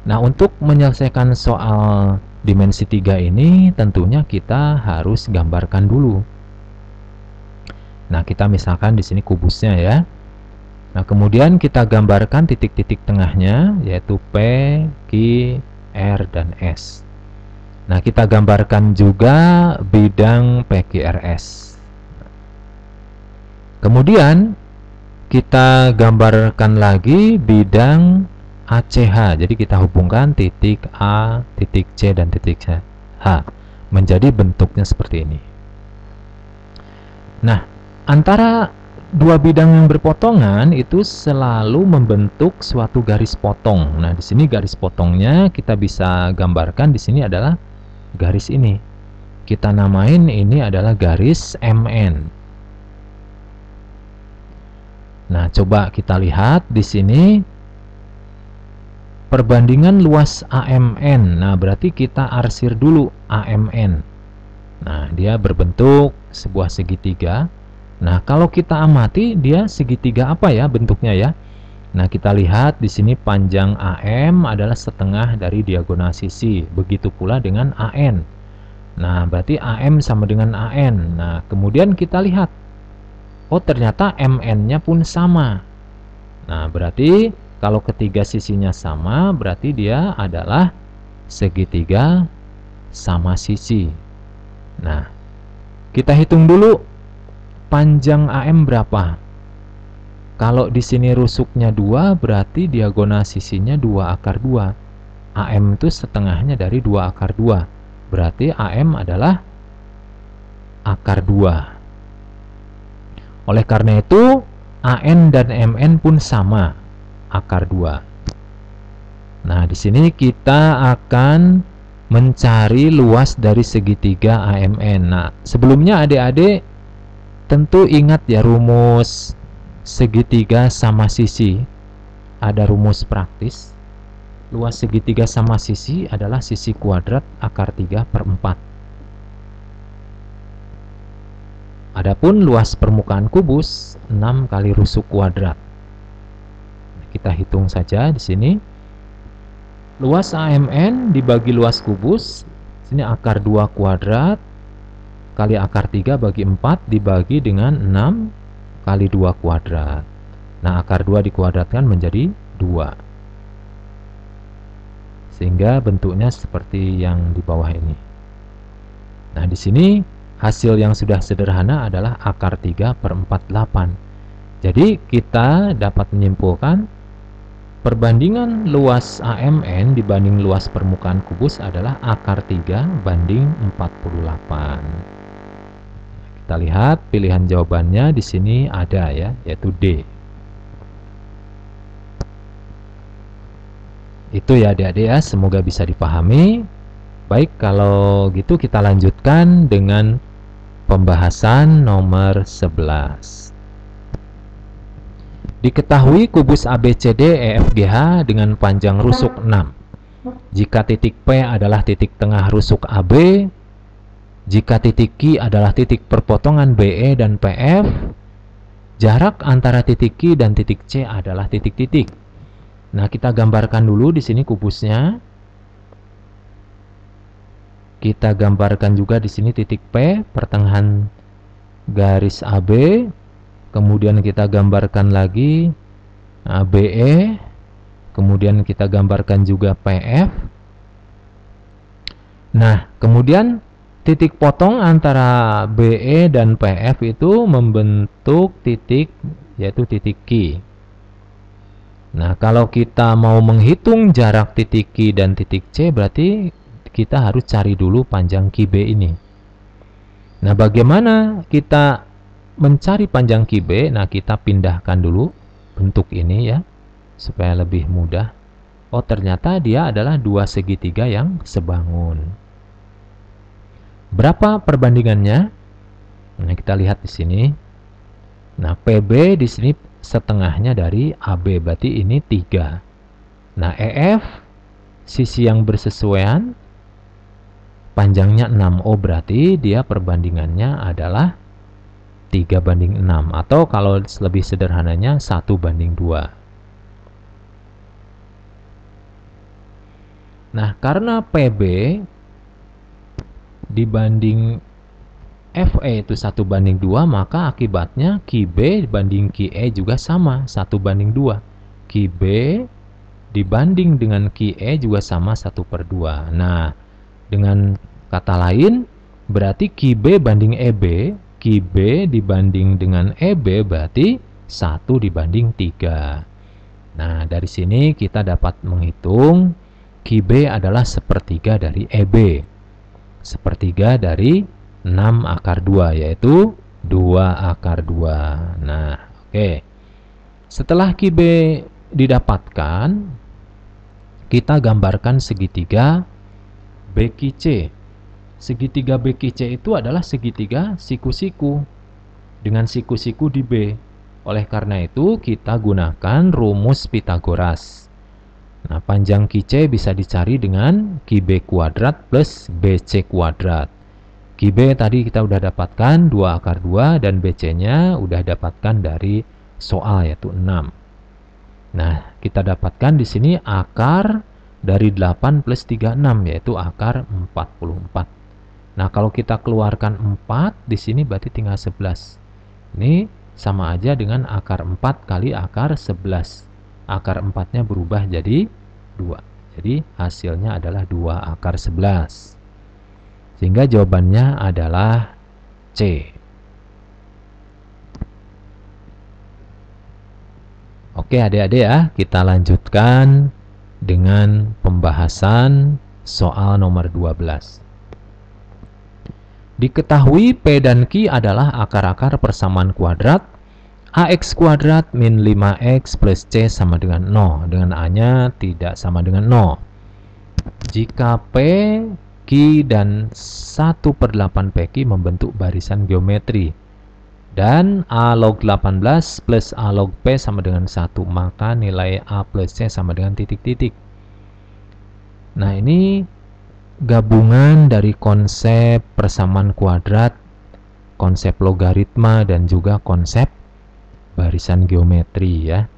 Nah, untuk menyelesaikan soal dimensi 3 ini, tentunya kita harus gambarkan dulu. Nah, kita misalkan di sini kubusnya ya. Nah, kemudian kita gambarkan titik-titik tengahnya, yaitu P, Q, R, dan S. Nah, kita gambarkan juga bidang PQRS. Kemudian kita gambarkan lagi bidang ACH. Jadi kita hubungkan titik A, titik C, dan titik H menjadi bentuknya seperti ini. Nah, antara dua bidang yang berpotongan itu selalu membentuk suatu garis potong. Nah, di sini garis potongnya kita bisa gambarkan di sini adalah garis ini. Kita namain ini adalah garis MN. Nah, coba kita lihat di sini perbandingan luas AMN. Nah, berarti kita arsir dulu AMN. Nah, dia berbentuk sebuah segitiga. Nah, kalau kita amati dia segitiga apa ya bentuknya ya? Nah, kita lihat di sini panjang AM adalah setengah dari diagonal sisi. Begitu pula dengan AN. Nah, berarti AM sama dengan AN. Nah, kemudian kita lihat, oh ternyata MN-nya pun sama. Nah, berarti kalau ketiga sisinya sama, berarti dia adalah segitiga sama sisi. Nah, kita hitung dulu panjang AM berapa? Kalau di sini rusuknya 2, berarti diagonal sisinya 2 akar 2. AM itu setengahnya dari 2 akar 2. Berarti AM adalah akar 2. Oleh karena itu, AN dan MN pun sama, akar 2. Nah, di sini kita akan mencari luas dari segitiga AMN. Nah, sebelumnya adik-adik tentu ingat ya rumus segitiga sama sisi. Ada rumus praktis. Luas segitiga sama sisi adalah sisi kuadrat akar 3/4. Adapun luas permukaan kubus 6 kali rusuk kuadrat. Kita hitung saja di sini. Luas AMN dibagi luas kubus, sini akar 2 kuadrat kali akar 3 bagi 4 dibagi dengan 6 kali 2 kuadrat. Nah, akar 2 dikuadratkan menjadi 2. Sehingga bentuknya seperti yang di bawah ini. Nah, di sini hasil yang sudah sederhana adalah akar 3/48. Jadi kita dapat menyimpulkan perbandingan luas AMN dibanding luas permukaan kubus adalah akar 3/48. Kita lihat pilihan jawabannya di sini ada ya, yaitu D. Itu ya adik-adik ya, semoga bisa dipahami. Baik, kalau gitu kita lanjutkan dengan pembahasan nomor 11. Diketahui kubus ABCD EFGH dengan panjang rusuk 6. Jika titik P adalah titik tengah rusuk AB, jika titik Q adalah titik perpotongan BE dan PF, jarak antara titik Q dan titik C adalah titik-titik. Nah, kita gambarkan dulu di sini kubusnya. Kita gambarkan juga di sini titik P, pertengahan garis AB. Kemudian kita gambarkan lagi BE. Kemudian kita gambarkan juga PF. Nah, kemudian titik potong antara BE dan PF itu membentuk titik, yaitu titik Q. Nah, kalau kita mau menghitung jarak titik Q dan titik C, berarti kita harus cari dulu panjang QB ini. Nah, bagaimana kita mencari panjang QB? Nah, kita pindahkan dulu bentuk ini ya, supaya lebih mudah. Oh, ternyata dia adalah dua segitiga yang sebangun. Berapa perbandingannya? Nah, kita lihat di sini. Nah, PB di sini setengahnya dari AB, berarti ini 3. Nah, EF sisi yang bersesuaian panjangnya 6. Oh, berarti dia perbandingannya adalah 3/6, atau kalau lebih sederhananya 1/2. Nah, karena PB dibanding FE itu 1/2, maka akibatnya QB dibanding QE juga sama, 1/2. QB dibanding dengan QE juga sama 1/2. Nah, dengan kata lain, berarti QB banding EB, QB dibanding dengan EB berarti 1/3. Nah, dari sini kita dapat menghitung QB adalah 1/3 dari EB. 1/3 dari 6 akar 2, yaitu 2 akar 2. Nah, oke. Setelah QB didapatkan, kita gambarkan segitiga BQC. Segitiga BQC itu adalah segitiga siku-siku dengan siku-siku di B. Oleh karena itu, kita gunakan rumus Pitagoras. Nah, panjang QC bisa dicari dengan QB kuadrat plus BC kuadrat. QB tadi kita udah dapatkan 2 akar 2 dan BC-nya udah dapatkan dari soal, yaitu 6. Nah, kita dapatkan di sini akar dari 8 plus 36, yaitu akar 44. Nah, kalau kita keluarkan 4 di sini berarti tinggal 11. Ini sama aja dengan akar 4 kali akar 11. Akar 4-nya berubah jadi 2. Jadi hasilnya adalah 2 akar 11. Sehingga jawabannya adalah C. Oke adik-adik ya, kita lanjutkan dengan pembahasan soal nomor 12. Diketahui P dan Q adalah akar-akar persamaan kuadrat AX kuadrat min 5X plus C sama dengan 0, dengan A-nya tidak sama dengan 0. Jika P, Q, dan 1/8 PQ membentuk barisan geometri dan A log 18 plus A log P sama dengan 1, maka nilai A plus C sama dengan titik-titik. Nah, ini gabungan dari konsep persamaan kuadrat, konsep logaritma, dan juga konsep barisan geometri ya.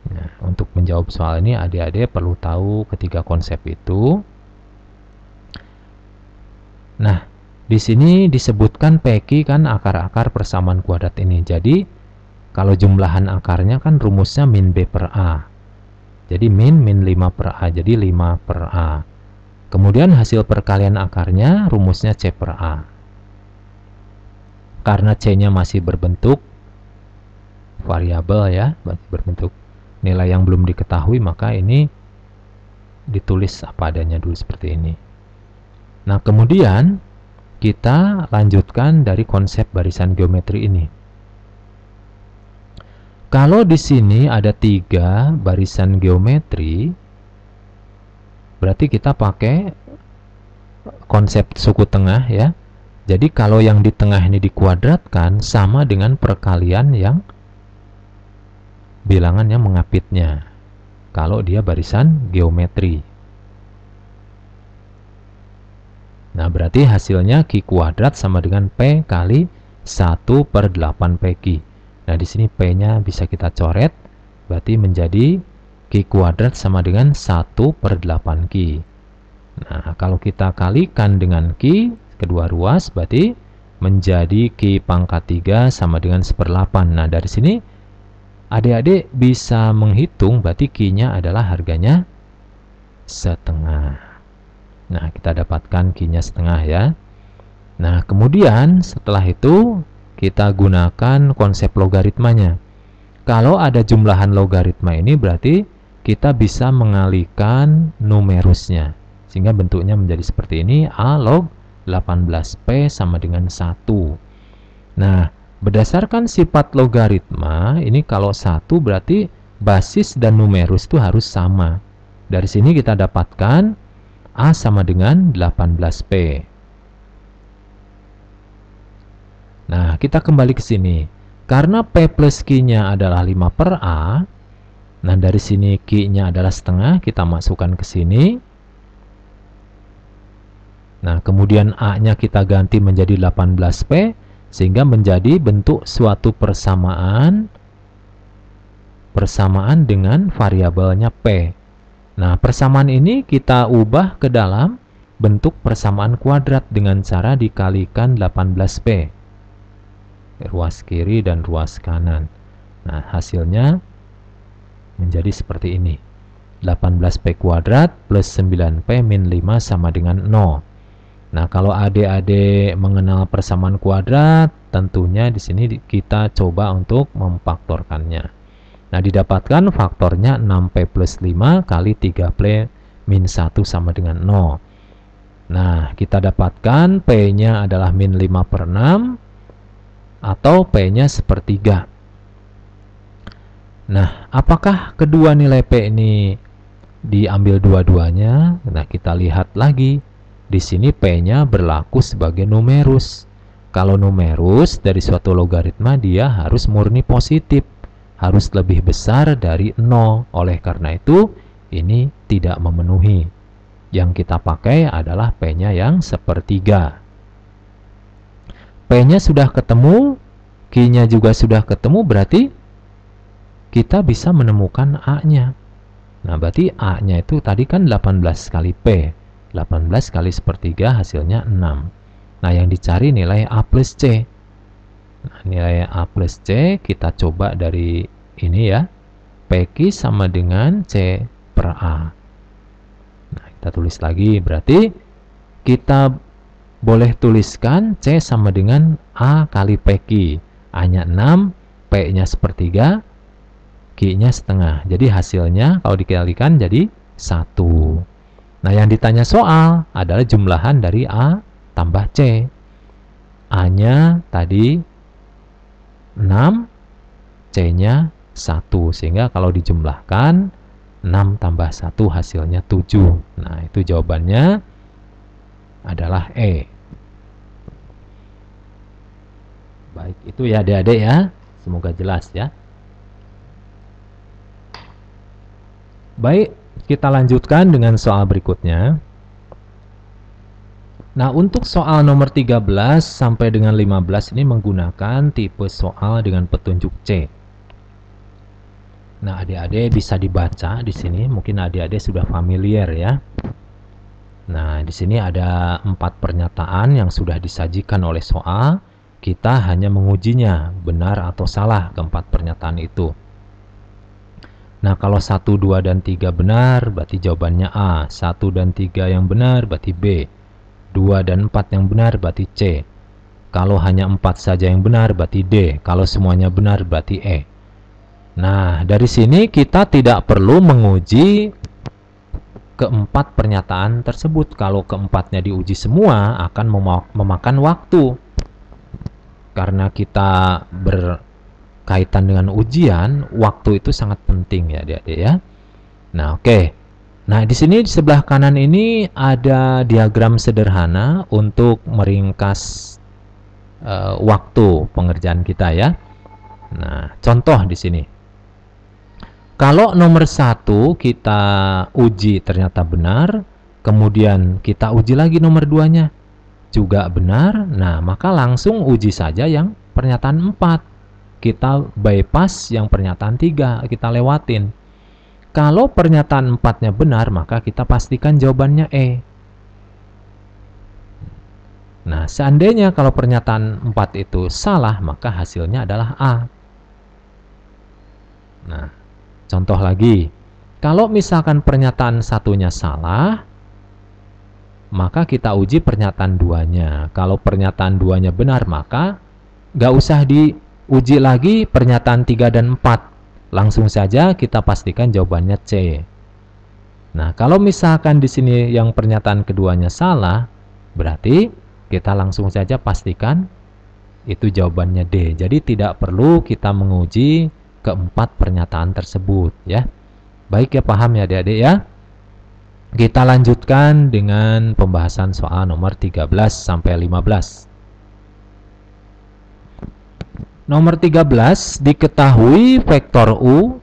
Nah, untuk menjawab soal ini adik-adik perlu tahu ketiga konsep itu. Nah, di sini disebutkan PQ kan akar-akar persamaan kuadrat ini. Jadi, kalau jumlahan akarnya kan rumusnya min B per A. Jadi min 5 per A, jadi 5 per A. Kemudian hasil perkalian akarnya rumusnya C per A. karena C-nya masih berbentuk variabel ya, masih berbentuk nilai yang belum diketahui, maka ini ditulis apa adanya dulu seperti ini. Nah, kemudian kita lanjutkan dari konsep barisan geometri ini. Kalau di sini ada 3 barisan geometri, berarti kita pakai konsep suku tengah ya. Jadi kalau yang di tengah ini dikuadratkan sama dengan perkalian yang bilangan yang mengapitnya. Kalau dia barisan geometri. Nah, berarti hasilnya Q kuadrat sama dengan P kali 1/8PQ. Nah, di sini P-nya bisa kita coret, berarti menjadi Q kuadrat sama dengan 1/8Q. Nah, kalau kita kalikan dengan Q, kedua ruas, berarti menjadi Q pangkat 3 sama dengan 1/8. Nah, dari sini adik-adik bisa menghitung, berarti Q-nya adalah harganya setengah. Nah, kita dapatkan Q-nya setengah ya. Nah, kemudian setelah itu kita gunakan konsep logaritmanya. Kalau ada jumlahan logaritma ini berarti kita bisa mengalihkan numerusnya. Sehingga bentuknya menjadi seperti ini, A log 18P sama dengan 1. Nah, berdasarkan sifat logaritma, ini kalau 1 berarti basis dan numerus itu harus sama. Dari sini kita dapatkan A sama dengan 18P. Nah, kita kembali ke sini. Karena P plus Q-nya adalah 5/A, nah dari sini Q-nya adalah setengah, kita masukkan ke sini. Nah, kemudian A-nya kita ganti menjadi 18P, sehingga menjadi bentuk suatu persamaan dengan variabelnya P. Nah, persamaan ini kita ubah ke dalam bentuk persamaan kuadrat dengan cara dikalikan 18P. Ruas kiri dan ruas kanan. Nah, hasilnya menjadi seperti ini. 18P kuadrat plus 9P min 5 sama dengan 0. Nah, kalau adik-adik mengenal persamaan kuadrat, tentunya di sini kita coba untuk memfaktorkannya. Nah, didapatkan faktornya 6P plus 5 kali 3P min 1 sama dengan 0. Nah, kita dapatkan P-nya adalah min 5/6 atau P-nya 1/3. Nah, apakah kedua nilai P ini diambil dua-duanya? Nah, kita lihat lagi. Di sini P-nya berlaku sebagai numerus. Kalau numerus dari suatu logaritma dia harus murni positif, harus lebih besar dari 0. Oleh karena itu, ini tidak memenuhi. Yang kita pakai adalah P-nya yang 1/3. P-nya sudah ketemu, Q-nya juga sudah ketemu, berarti kita bisa menemukan A-nya. Nah, berarti A-nya itu tadi kan 18 kali P. 18 kali 1/3 hasilnya 6. Nah, yang dicari nilai A plus C. Nah, nilai A plus C kita coba dari ini ya. PQ sama dengan C per A. Nah, kita tulis lagi. Berarti kita boleh tuliskan C sama dengan A kali PQ. A-nya 6, P-nya 1/3, Q-nya setengah. Jadi hasilnya kalau dikalikan jadi 1. Nah, yang ditanya soal adalah jumlahan dari A tambah C. A-nya tadi 6, C-nya 1. Sehingga kalau dijumlahkan 6 tambah 1 hasilnya 7. Nah, itu jawabannya adalah E. Baik, itu ya adik-adik ya. Semoga jelas ya. Baik, kita lanjutkan dengan soal berikutnya. Nah, untuk soal nomor 13 sampai dengan 15 ini menggunakan tipe soal dengan petunjuk C. Nah, adik-adik bisa dibaca di sini. Mungkin adik-adik sudah familiar ya. Nah, di sini ada 4 pernyataan yang sudah disajikan oleh soal. Kita hanya mengujinya benar atau salah keempat pernyataan itu. Nah, kalau 1, 2, dan 3 benar, berarti jawabannya A. 1 dan 3 yang benar, berarti B. 2 dan 4 yang benar, berarti C. Kalau hanya 4 saja yang benar berarti D. Kalau semuanya benar berarti E. Nah, dari sini kita tidak perlu menguji keempat pernyataan tersebut. Kalau keempatnya diuji semua akan memakan waktu. Karena kita berkaitan dengan ujian, waktu itu sangat penting ya adik-adik ya. Nah, oke. Nah, di sini di sebelah kanan ini ada diagram sederhana untuk meringkas waktu pengerjaan kita ya. Nah, contoh di sini. Kalau nomor 1 kita uji ternyata benar, kemudian kita uji lagi nomor 2-nya juga benar, nah maka langsung uji saja yang pernyataan 4. Kita bypass yang pernyataan 3, kita lewatin. Kalau pernyataan 4-nya benar, maka kita pastikan jawabannya E. Nah, seandainya kalau pernyataan 4 itu salah, maka hasilnya adalah A. Nah, contoh lagi, kalau misalkan pernyataan 1-nya salah, maka kita uji pernyataan 2-nya. Kalau pernyataan 2-nya benar, maka nggak usah diuji lagi pernyataan 3 dan 4. Langsung saja kita pastikan jawabannya C. Nah, kalau misalkan di sini yang pernyataan keduanya salah, berarti kita langsung saja pastikan itu jawabannya D. Jadi tidak perlu kita menguji keempat pernyataan tersebut ya. Baik ya, paham ya adik-adik ya. Kita lanjutkan dengan pembahasan soal nomor 13 sampai 15. Nomor 13, diketahui vektor U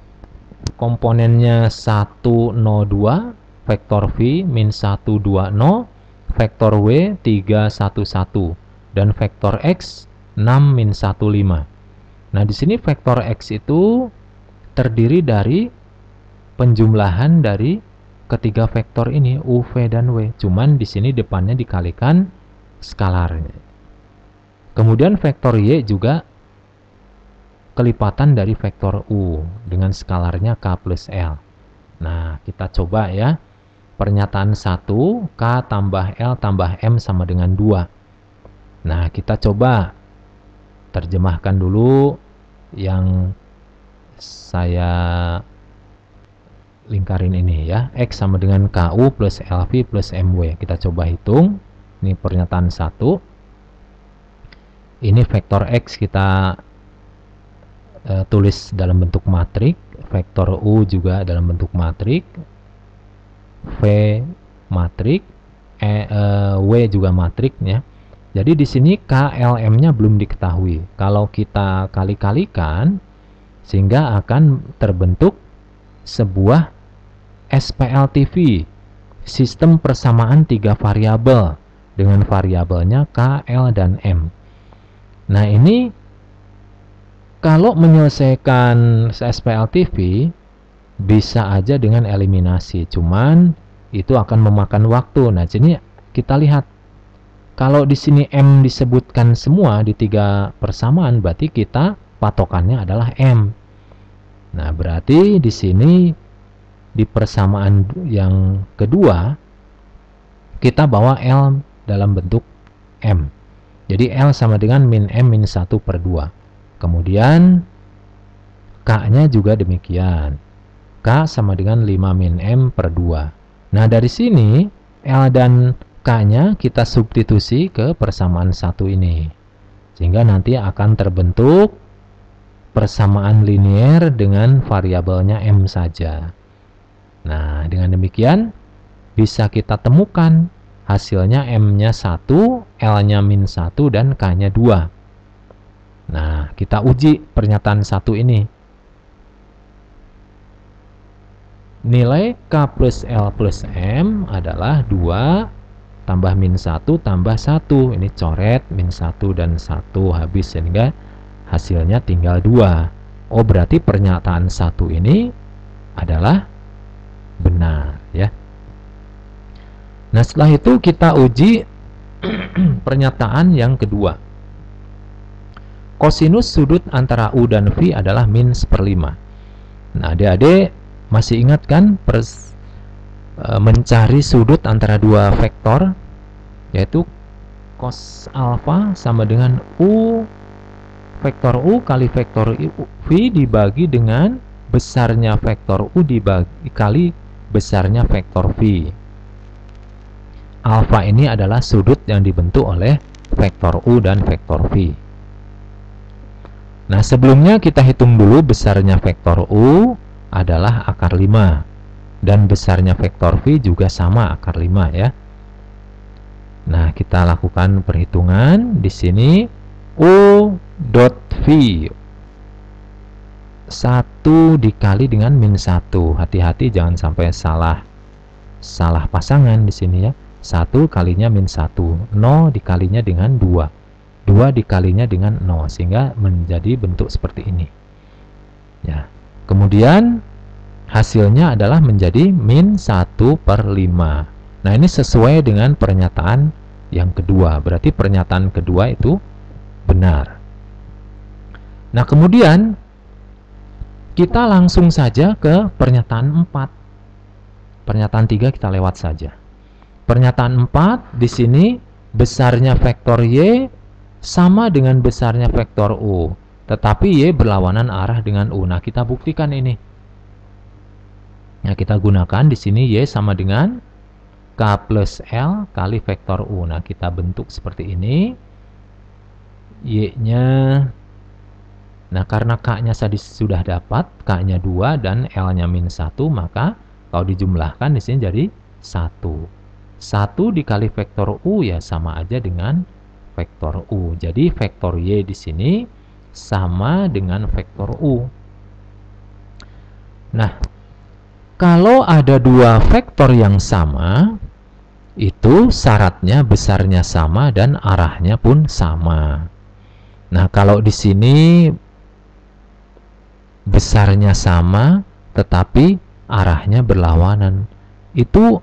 komponennya 1, 0, 2, vektor V min 1, 2, 0, vektor W 3, 1, 1, dan vektor X 6, min 1, 5. Nah, di sini vektor X itu terdiri dari penjumlahan dari ketiga vektor ini, U, V, dan W. Cuman di sini depannya dikalikan skalarnya. Kemudian vektor Y juga kelipatan dari vektor U dengan skalarnya K plus L. Nah, kita coba ya. Pernyataan 1, K tambah L tambah M sama dengan 2. Nah, kita coba terjemahkan dulu yang saya lingkarin ini ya. X sama dengan KU plus LV plus MW. Kita coba hitung. Ini pernyataan 1. Ini vektor X kita tulis dalam bentuk matrik, vektor U juga dalam bentuk matrik, V matrik, W juga matrik ya. Jadi di sini KLM-nya belum diketahui. Kalau kita kali-kalikan sehingga akan terbentuk sebuah SPLTV, sistem persamaan 3 variabel dengan variabelnya K, L, dan M. Nah, ini kalau menyelesaikan SPLTV bisa aja dengan eliminasi, cuman itu akan memakan waktu. Nah, jadi kita lihat kalau di sini M disebutkan semua di 3 persamaan, berarti kita patokannya adalah M. Nah, berarti di sini di persamaan yang kedua kita bawa L dalam bentuk M. Jadi L sama dengan min M min 1 per 2. Kemudian K-nya juga demikian. K sama dengan 5 min M per 2. Nah, dari sini L dan K-nya kita substitusi ke persamaan 1 ini. Sehingga nanti akan terbentuk persamaan linier dengan variabelnya M saja. Nah, dengan demikian bisa kita temukan hasilnya M-nya 1, L-nya min 1, dan K-nya 2. Nah, kita uji pernyataan 1 ini. Nilai K plus L plus M adalah 2 tambah min 1 tambah 1. Ini coret min 1 dan 1 habis, sehingga hasilnya tinggal 2. Oh, berarti pernyataan 1 ini adalah benar ya. Nah, setelah itu kita uji pernyataan yang kedua. Kosinus sudut antara U dan V adalah min 1/5. Nah, adik-adik masih ingat kan mencari sudut antara dua vektor, yaitu cos alfa sama dengan U vektor U kali vektor V dibagi dengan besarnya vektor U kali besarnya vektor V. Alfa ini adalah sudut yang dibentuk oleh vektor U dan vektor V. Nah, sebelumnya kita hitung dulu besarnya vektor U adalah akar 5 dan besarnya vektor V juga sama akar 5 ya. Nah, kita lakukan perhitungan di sini. U dot V 1 dikali dengan min 1. Hati-hati jangan sampai salah pasangan di sini ya. 1 kalinya min 1, 0 dikalinya dengan 2, 2 dikalinya dengan 0, sehingga menjadi bentuk seperti ini ya. Kemudian hasilnya adalah menjadi min 1/5. Nah, ini sesuai dengan pernyataan yang kedua, berarti pernyataan kedua itu benar. Nah, kemudian kita langsung saja ke pernyataan 4. Pernyataan 3 kita lewat saja. Pernyataan 4 di sini besarnya vektor Y sama dengan besarnya vektor U, tetapi Y berlawanan arah dengan U. Nah, kita buktikan ini. Nah, kita gunakan di sini Y sama dengan K plus L kali vektor U. Nah, kita bentuk seperti ini. Y-nya, nah karena K-nya sudah dapat, K-nya 2 dan L-nya min 1, maka kalau dijumlahkan di sini jadi 1. 1 dikali vektor U ya sama aja dengan vektor U. Jadi vektor Y di sini sama dengan vektor U. Nah, kalau ada dua vektor yang sama, itu syaratnya besarnya sama dan arahnya pun sama. Nah, kalau di sini besarnya sama tetapi arahnya berlawanan, itu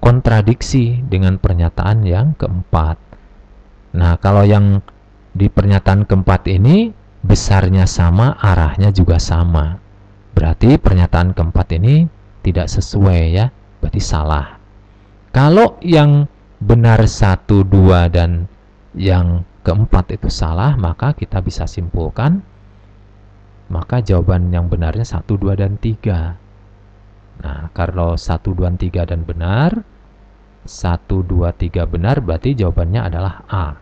kontradiksi dengan pernyataan yang keempat. Nah, kalau yang di pernyataan keempat ini besarnya sama, arahnya juga sama, berarti pernyataan keempat ini tidak sesuai ya, berarti salah. Kalau yang benar 1, 2 dan yang keempat itu salah, maka kita bisa simpulkan maka jawaban yang benarnya 1, 2 dan 3. Nah, kalau 1, 2, 3 dan benar, 1, 2, 3 benar, berarti jawabannya adalah A.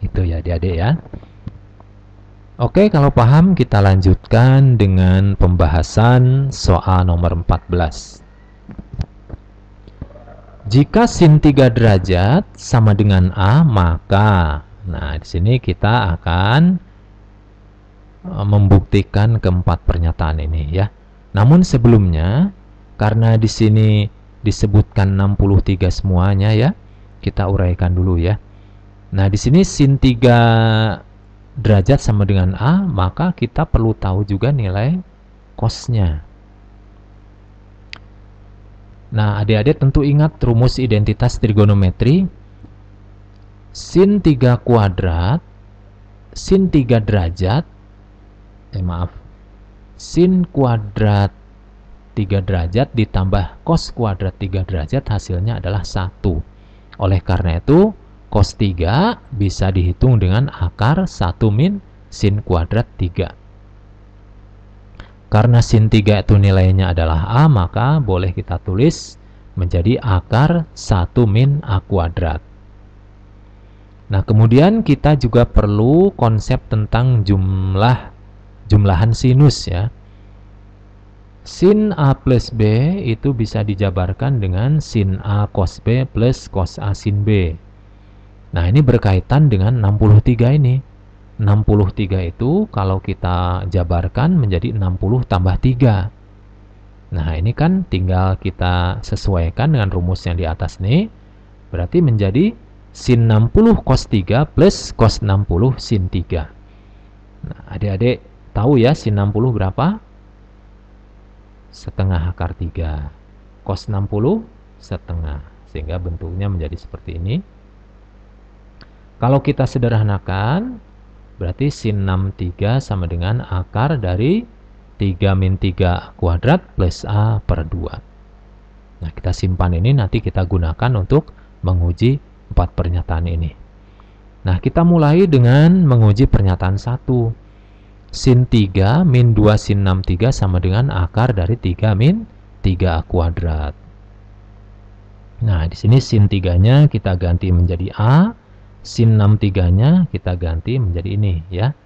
Itu ya adik-adik ya. Oke, kalau paham kita lanjutkan dengan pembahasan soal nomor 14. Jika sin 3 derajat sama dengan A, maka, nah di sini kita akan membuktikan keempat pernyataan ini ya. Namun sebelumnya, karena di sini disebutkan 63 semuanya ya, kita uraikan dulu ya. Nah, di sini sin 3 derajat sama dengan A, maka kita perlu tahu juga nilai cosnya. Nah, adik-adik tentu ingat rumus identitas trigonometri. Sin 3 kuadrat, sin 3 derajat, sin kuadrat 3 derajat ditambah cos kuadrat 3 derajat hasilnya adalah 1. Oleh karena itu, cos 3 bisa dihitung dengan akar 1 min sin kuadrat 3. Karena sin 3 itu nilainya adalah A, maka boleh kita tulis menjadi akar 1 min A kuadrat. Nah, kemudian kita juga perlu konsep tentang jumlahan sinus ya. Sin A plus B itu bisa dijabarkan dengan sin A cos B plus cos A sin B. Nah, ini berkaitan dengan 63 ini. 63 itu kalau kita jabarkan menjadi 60 tambah 3. Nah, ini kan tinggal kita sesuaikan dengan rumus yang di atas nih. Berarti menjadi sin 60 cos 3 plus cos 60 sin 3. Nah, adik-adik tahu ya sin 60 berapa? Setengah akar 3. Cos 60 setengah. Sehingga bentuknya menjadi seperti ini. Kalau kita sederhanakan, berarti sin 63 sama dengan akar dari 3 min 3 kuadrat plus A per 2. Nah, kita simpan ini, nanti kita gunakan untuk menguji 4 pernyataan ini. Nah, kita mulai dengan menguji pernyataan 1. Sin 3 min 2 sin 63 sama dengan akar dari 3 min 3A kuadrat. Nah, di sini sin 3-nya kita ganti menjadi A, sin 63-nya kita ganti menjadi ini ya.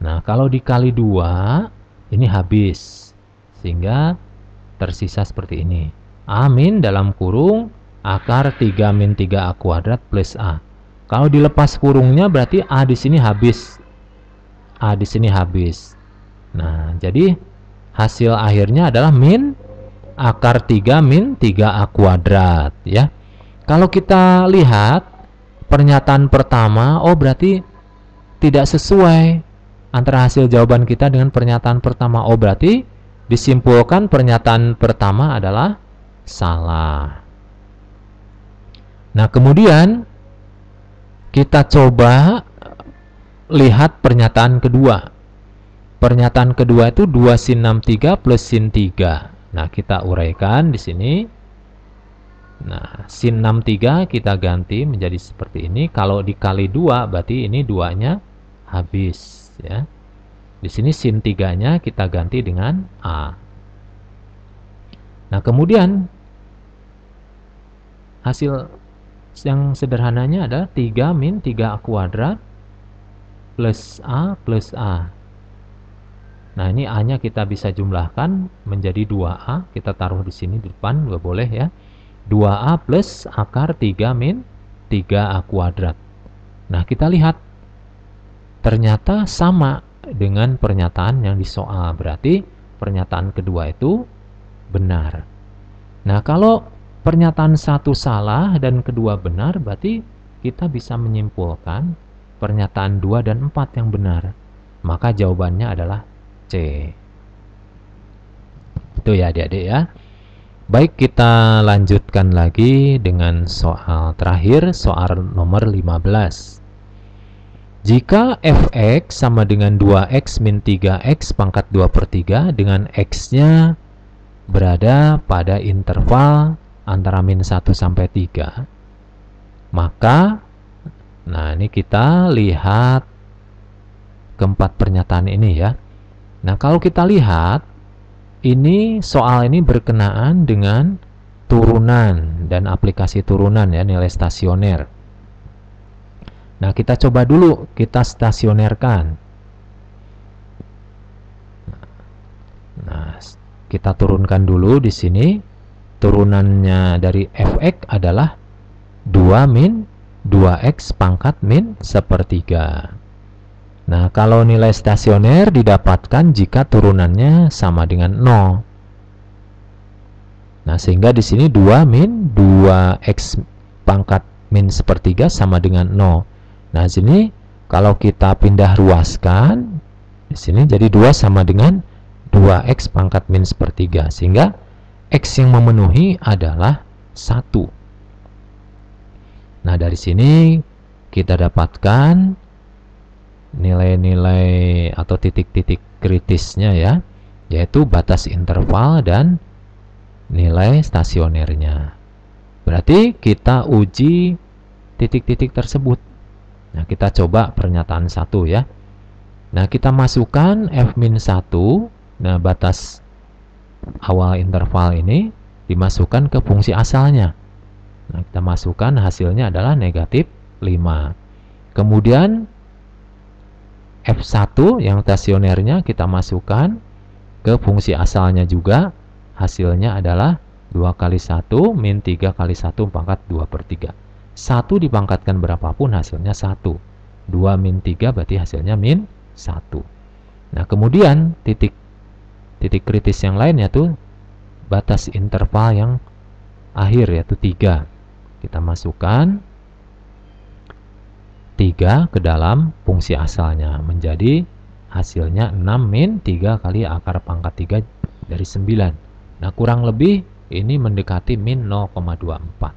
Nah, kalau dikali 2 ini habis, sehingga tersisa seperti ini. A min dalam kurung akar 3 min 3A kuadrat plus A. Kalau dilepas kurungnya berarti A di sini habis. A di sini habis. Nah, jadi hasil akhirnya adalah min akar 3 min 3A kuadrat ya. Kalau kita lihat pernyataan pertama, oh berarti tidak sesuai antara hasil jawaban kita dengan pernyataan pertama. Oh berarti disimpulkan pernyataan pertama adalah salah. Nah, kemudian kita coba lihat pernyataan kedua. Pernyataan kedua itu 2 sin 63 plus sin 3. Nah, kita uraikan di sini. Nah, sin 63 kita ganti menjadi seperti ini. Kalau dikali 2 berarti ini 2-nya habis ya. Di sini sin 3-nya kita ganti dengan A. Nah, kemudian hasil yang sederhananya adalah 3 min 3A kuadrat plus A plus A. Nah, ini A-nya kita bisa jumlahkan menjadi 2A. Kita taruh di sini di depan, juga boleh ya. 2A plus akar 3 min 3A kuadrat. Nah, kita lihat. Ternyata sama dengan pernyataan yang di soal. Berarti pernyataan kedua itu benar. Nah, kalau pernyataan 1 salah dan kedua benar, berarti kita bisa menyimpulkan pernyataan 2 dan 4 yang benar. Maka jawabannya adalah C. Itu ya adik-adik ya. Baik, kita lanjutkan lagi dengan soal terakhir, soal nomor 15. Jika fx sama dengan 2x min 3x pangkat 2/3 dengan x-nya berada pada interval antara min 1 sampai 3, maka nah, ini kita lihat keempat pernyataan ini ya. Nah, kalau kita lihat, ini soal ini berkenaan dengan turunan dan aplikasi turunan ya, nilai stasioner. Nah, kita coba dulu, kita stasionerkan. Nah, kita turunkan dulu di sini. Turunannya dari fx adalah 2 min 2x pangkat min 1/3. Nah, kalau nilai stasioner didapatkan jika turunannya sama dengan 0. Nah, sehingga di sini 2 min 2x pangkat min 1/3 sama dengan 0. Nah, di sini kalau kita pindah ruaskan, di sini jadi 2 sama dengan 2x pangkat min 1/3. Sehingga x yang memenuhi adalah 1. Nah, dari sini kita dapatkan nilai-nilai atau titik-titik kritisnya ya, yaitu batas interval dan nilai stasionernya. Berarti kita uji titik-titik tersebut. Nah, kita coba pernyataan 1 ya. Nah, kita masukkan f-1. Nah, batas awal interval ini dimasukkan ke fungsi asalnya. Nah, kita masukkan, hasilnya adalah negatif 5. Kemudian F1 yang stasionernya kita masukkan ke fungsi asalnya juga. Hasilnya adalah 2 kali 1 min 3 kali 1 pangkat 2/3. 1 dipangkatkan berapapun hasilnya 1. 2 min 3 berarti hasilnya min 1. Nah, kemudian titik kritis yang lain yaitu batas interval yang akhir yaitu 3. Kita masukkan 3 ke dalam fungsi asalnya, menjadi hasilnya 6 min 3 kali akar pangkat 3 dari 9. Nah, kurang lebih ini mendekati min 0,24.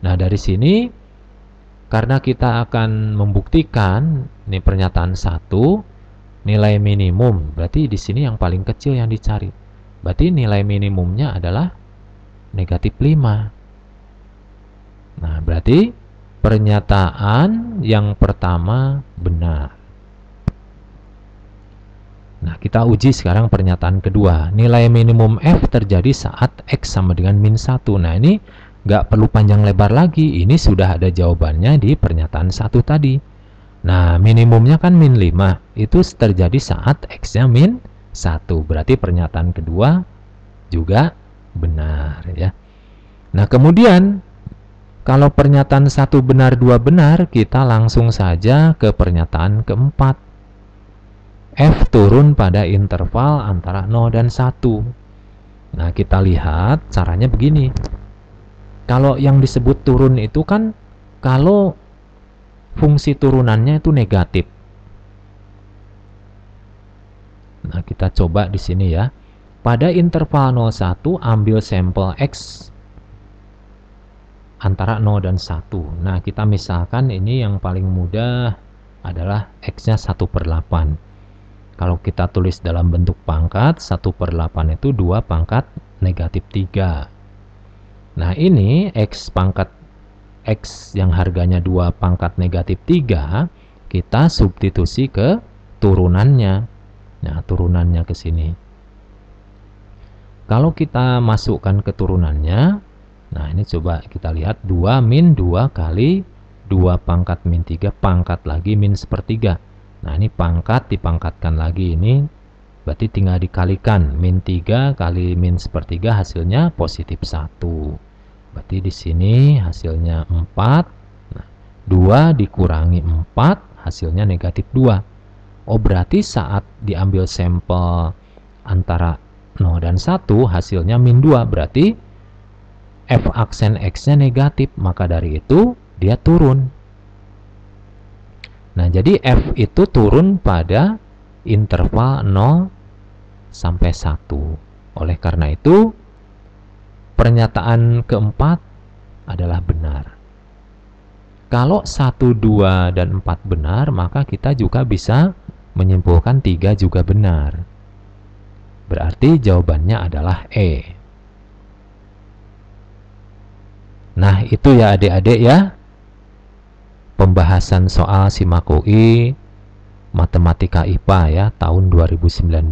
Nah, dari sini karena kita akan membuktikan ini pernyataan 1 nilai minimum, berarti di sini yang paling kecil yang dicari. Berarti nilai minimumnya adalah negatif 5. Nah, berarti pernyataan yang pertama benar. Nah, kita uji sekarang pernyataan kedua. Nilai minimum F terjadi saat X sama dengan min 1. Nah, ini nggak perlu panjang lebar lagi. Ini sudah ada jawabannya di pernyataan 1 tadi. Nah, minimumnya kan min 5. Itu terjadi saat X-nya min 1. Berarti pernyataan kedua juga benar, ya. Nah, kemudian kalau pernyataan 1 benar, 2 benar, kita langsung saja ke pernyataan keempat. F turun pada interval antara 0 dan 1. Nah, kita lihat caranya begini. Kalau yang disebut turun itu kan kalau fungsi turunannya itu negatif. Nah, kita coba di sini ya. Pada interval 0,1 ambil sampel X antara 0 dan 1. Nah, kita misalkan ini yang paling mudah adalah X-nya 1/8. Kalau kita tulis dalam bentuk pangkat, 1/8 itu 2 pangkat negatif 3. Nah, ini X pangkat X yang harganya 2 pangkat negatif 3, kita substitusi ke turunannya. Nah, turunannya ke sini. Kalau kita masukkan ke turunannya, nah ini coba kita lihat 2 min 2 kali 2 pangkat min 3 pangkat lagi min 1/3. Nah, ini pangkat dipangkatkan lagi, ini berarti tinggal dikalikan. Min 3 kali min 1/3 hasilnya positif 1. Berarti di sini hasilnya 4. Nah, 2 dikurangi 4 hasilnya negatif 2. Oh, berarti saat diambil sampel antara 0 dan 1 hasilnya min 2. Berarti F aksen X-nya negatif. Maka dari itu dia turun. Nah, jadi F itu turun pada interval 0 sampai 1. Oleh karena itu, pernyataan keempat adalah benar. Kalau 1, 2, dan 4 benar, maka kita juga bisa menyimpulkan 3 juga benar. Berarti jawabannya adalah E. Nah, itu ya adik-adik ya. Pembahasan soal SIMAK UI Matematika IPA ya tahun 2019.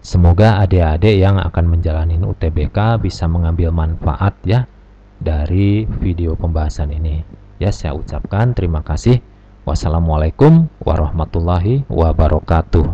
Semoga adik-adik yang akan menjalani UTBK bisa mengambil manfaat ya dari video pembahasan ini. Ya, saya ucapkan terima kasih. Wassalamualaikum warahmatullahi wabarakatuh.